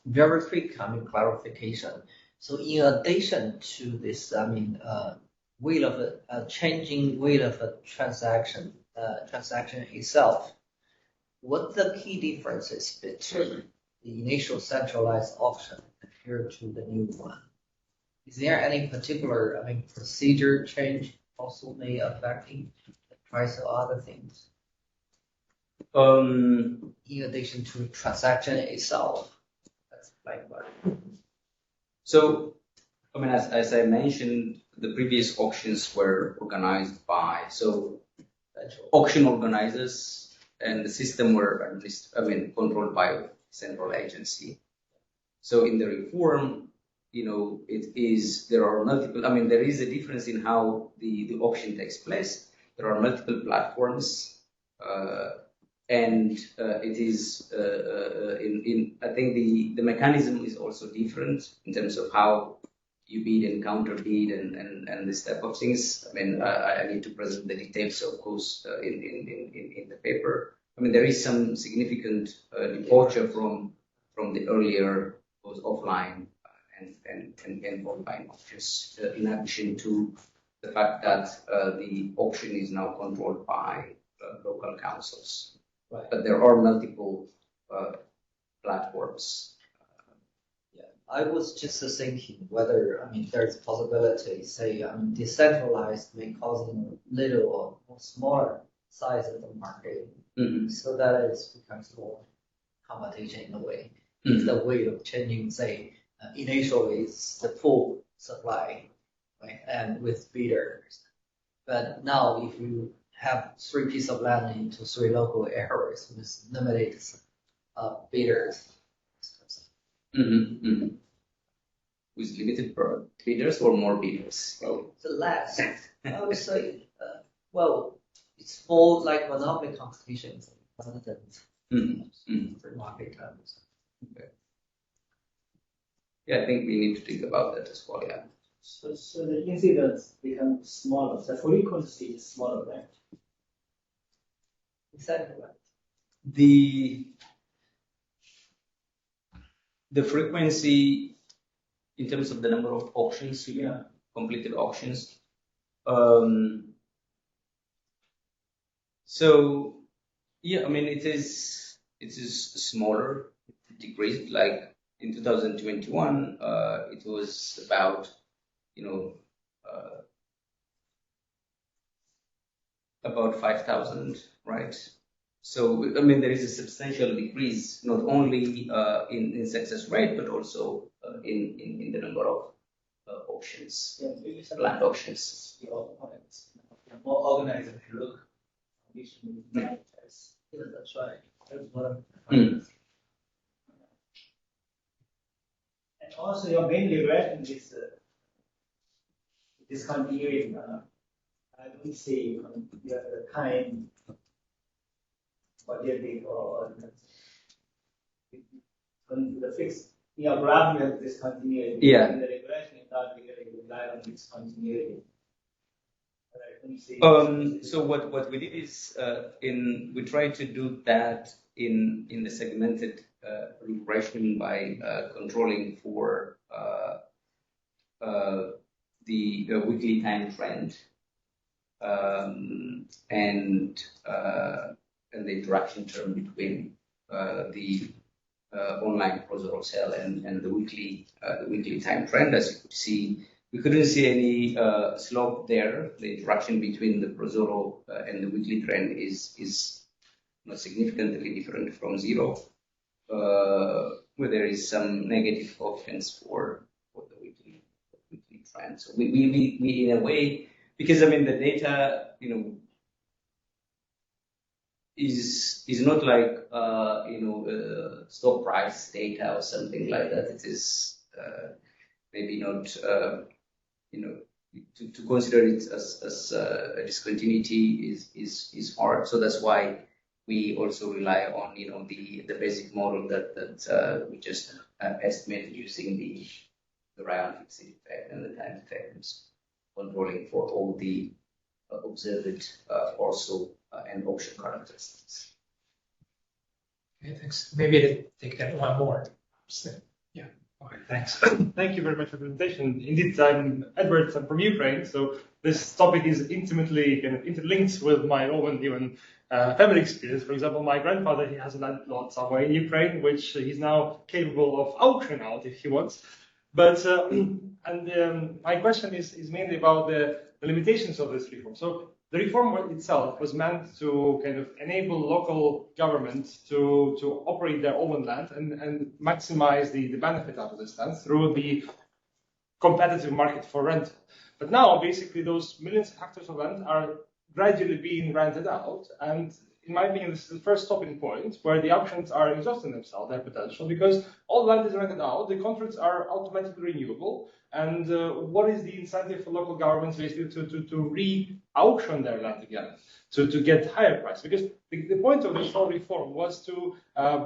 [SPEAKER 5] Very quick clarification. So in addition to this, changing will of a transaction itself, what the key differences between the initial centralized auction compared to the new one? Is there any particular, procedure change also may affecting the price of other things? In addition to transaction itself, that's like what?
[SPEAKER 3] So, as I mentioned, the previous auctions were organized by auction organizers, and the system were at least, controlled by a central agency. So in the reform, there are multiple. There is a difference in how the auction takes place. There are multiple platforms. And it is I think the mechanism is also different in terms of how you bid and counter bid and this type of things. I need to present the details, of course, in the paper. There is some significant departure from the earlier, both offline and online auctions, in addition to the fact that the auction is now controlled by local councils.
[SPEAKER 5] Right.
[SPEAKER 3] But there are multiple platforms.
[SPEAKER 5] I was just thinking whether, I mean, there's a possibility, say, decentralized may cause a little or smaller size of the market, so that it becomes more competition in a way. It's the way of changing, say, initially it's the full supply, right, and with bidders. But now if you have 3 pieces of land into 3 local areas with limited bidders.
[SPEAKER 3] With limited bidders or more bidders?
[SPEAKER 5] Well, the last, I would say, well, it's more like monopoly competition rather than free market terms.
[SPEAKER 3] Okay. Yeah, I think we need to think about that as well, yeah.
[SPEAKER 9] So the incidents become smaller. The frequency is smaller, right?
[SPEAKER 5] Exactly right.
[SPEAKER 3] The frequency in terms of the number of auctions, completed auctions. So yeah, I mean it is smaller, it decreased. Like in 2021, it was about about 5,000, right? So I mean there is a substantial decrease, not only in success rate, but also in the number of auctions, land auctions.
[SPEAKER 9] More organized if you look. That's right. That's what I'm And also your main regression is discontinuing. I don't see the time budgeting or the fixed. Your graph will discontinuity.
[SPEAKER 3] Yeah.
[SPEAKER 9] In the regression, it's not because you rely on discontinuity.
[SPEAKER 3] So what we did is we tried to do that in the segmented regression by controlling for the weekly time trend and the interaction term between the online procedural sale and the weekly time trend. As you could see, we couldn't see any slope there. The interaction between the procedural and the weekly trend is not significantly different from zero, where there is some negative options for the weekly trend. So we in a way, because I mean the data, is not like stock price data or something like that. It is maybe not to consider it as a discontinuity is hard. So that's why we also rely on the basic model that we just estimated using the round fixed effect and the time effect, controlling for all the observed also and auction characteristics.
[SPEAKER 1] Okay, thanks. Maybe to take that one more. So, yeah. Okay, thanks.
[SPEAKER 12] Thank you very much for the presentation. Indeed, I'm Edward. I'm from Ukraine, so this topic is intimately kind of interlinked with my own even family experience. For example, my grandfather, he has a land lot somewhere in Ukraine, which he's now capable of auctioning out if he wants. But my question is mainly about the limitations of this reform. So the reform itself was meant to kind of enable local governments to operate their own land and maximize the benefit out of this land through the competitive market for rental. But now, basically, those millions of hectares of land are gradually being rented out. And in my opinion, this is the first stopping point where the auctions are exhausting themselves, their potential, because all land is rented out, the contracts are automatically renewable. And what is the incentive for local governments basically to re-auction their land again, to get higher price? Because the point of this whole reform was to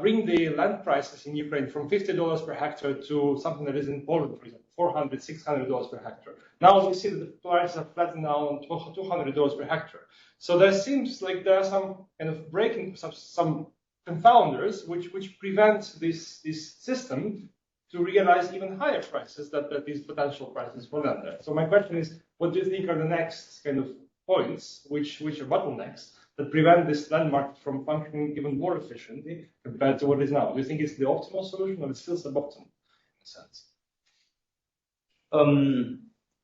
[SPEAKER 12] bring the land prices in Ukraine from $50 per hectare to something that is in Poland, for example, $400, $600 per hectare. Now we see that the prices are flattened down $200 per hectare. So there seems like there are some kind of breaking, some confounders which prevent this system to realize even higher prices than these potential prices for lender. So my question is, what do you think are the next kind of points, which are bottlenecks, that prevent this land market from functioning even more efficiently compared to what it is now? Do you think it's the optimal solution, or it's still suboptimal in a sense?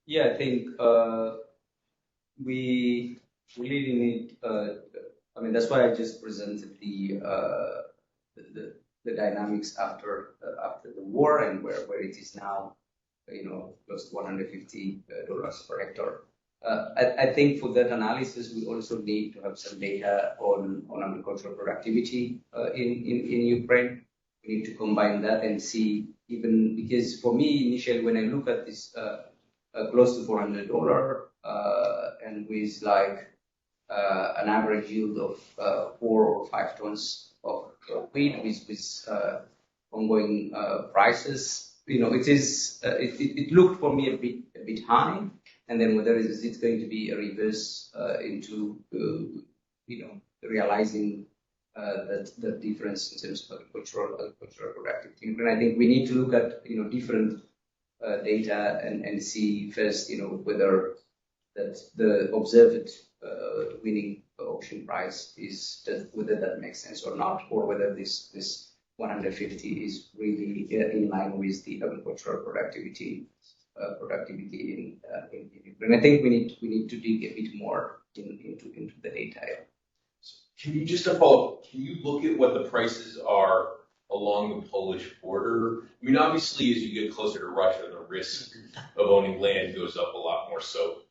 [SPEAKER 3] Yeah, I think we really need. I mean, that's why I just presented the dynamics after the war and where it is now, close to $150 per hectare. I think for that analysis, we also need to have some data on agricultural productivity in Ukraine. We need to combine that and see, even because for me initially when I look at this close to $400 and with like an average yield of 4 or 5 tons of wheat with ongoing prices, it looked for me a bit high. And then whether it's going to be a reverse into realizing that the difference in terms of agricultural productivity. And I think we need to look at different data and see first whether that the observed winning auction price whether that makes sense or not, or whether this 150 is really in line with the agricultural productivity in Ukraine. I think we need to dig a bit more into the data.
[SPEAKER 6] Can you just follow up? Can you look at what the prices are along the Polish border? I mean, obviously, as you get closer to Russia, the risk of owning land goes up a lot more. So,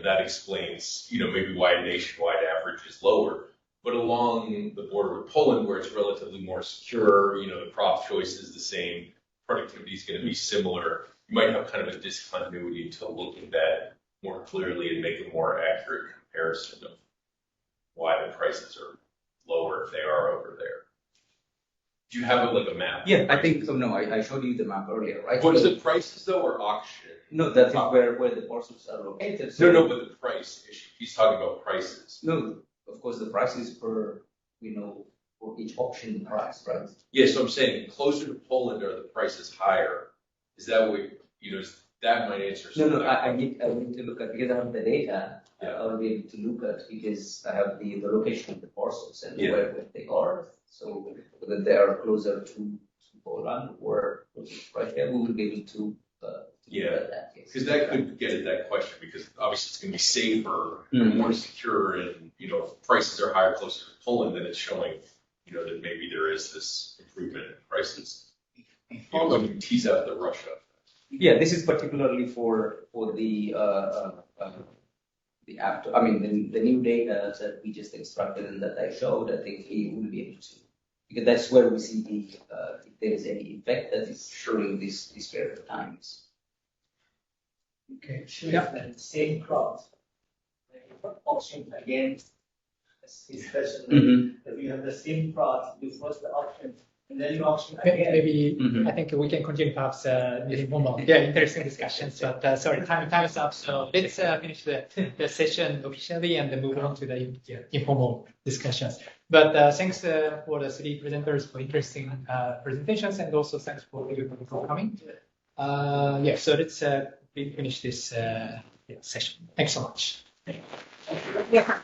[SPEAKER 6] that explains, maybe why a nationwide average is lower. But along the border with Poland, where it's relatively more secure, the crop choice is the same, productivity is going to be similar. You might have kind of a discontinuity to look at that more clearly and make a more accurate comparison of why the prices are lower if they are over there. Do you have a map?
[SPEAKER 3] Yeah, I think so. No, I showed you the map earlier, right?
[SPEAKER 6] What is the prices though, or auction?
[SPEAKER 3] No, that is where the parcels are located.
[SPEAKER 6] So no, but the price issue. He's talking about prices.
[SPEAKER 3] No, of course the prices per for each auction price, right?
[SPEAKER 6] Yeah, so I'm saying closer to Poland are the prices higher. Is that what is that might answer?
[SPEAKER 3] No, I need to look at, because I have the data. Yeah. I'll be able to look at, because I have the location of the parcels and where they are. So whether they are closer to Poland or closer to Russia, we will be able to look at that.
[SPEAKER 6] Because that could get at that question, because obviously it's going to be safer, more secure, and if prices are higher closer to Poland, then it's showing that maybe there is this improvement in prices. When you tease out the Russia.
[SPEAKER 3] Yeah, this is particularly for the after. I mean, the new data that we just extracted and that I showed. I think we will be able to, because that's where we see if there is any effect that is during this period of time.
[SPEAKER 9] Okay, the same crop, auction again. Especially if you have the same crop, you first the auction. And then you auction again.
[SPEAKER 1] Maybe I think we can continue perhaps in one more. Yeah, interesting discussions. But sorry, time is up. So let's finish the session officially and then move on to the informal discussions. But thanks for the 3 presenters for interesting presentations, and also thanks for everybody for coming. So let's finish this session. Thanks so much.
[SPEAKER 4] Yeah.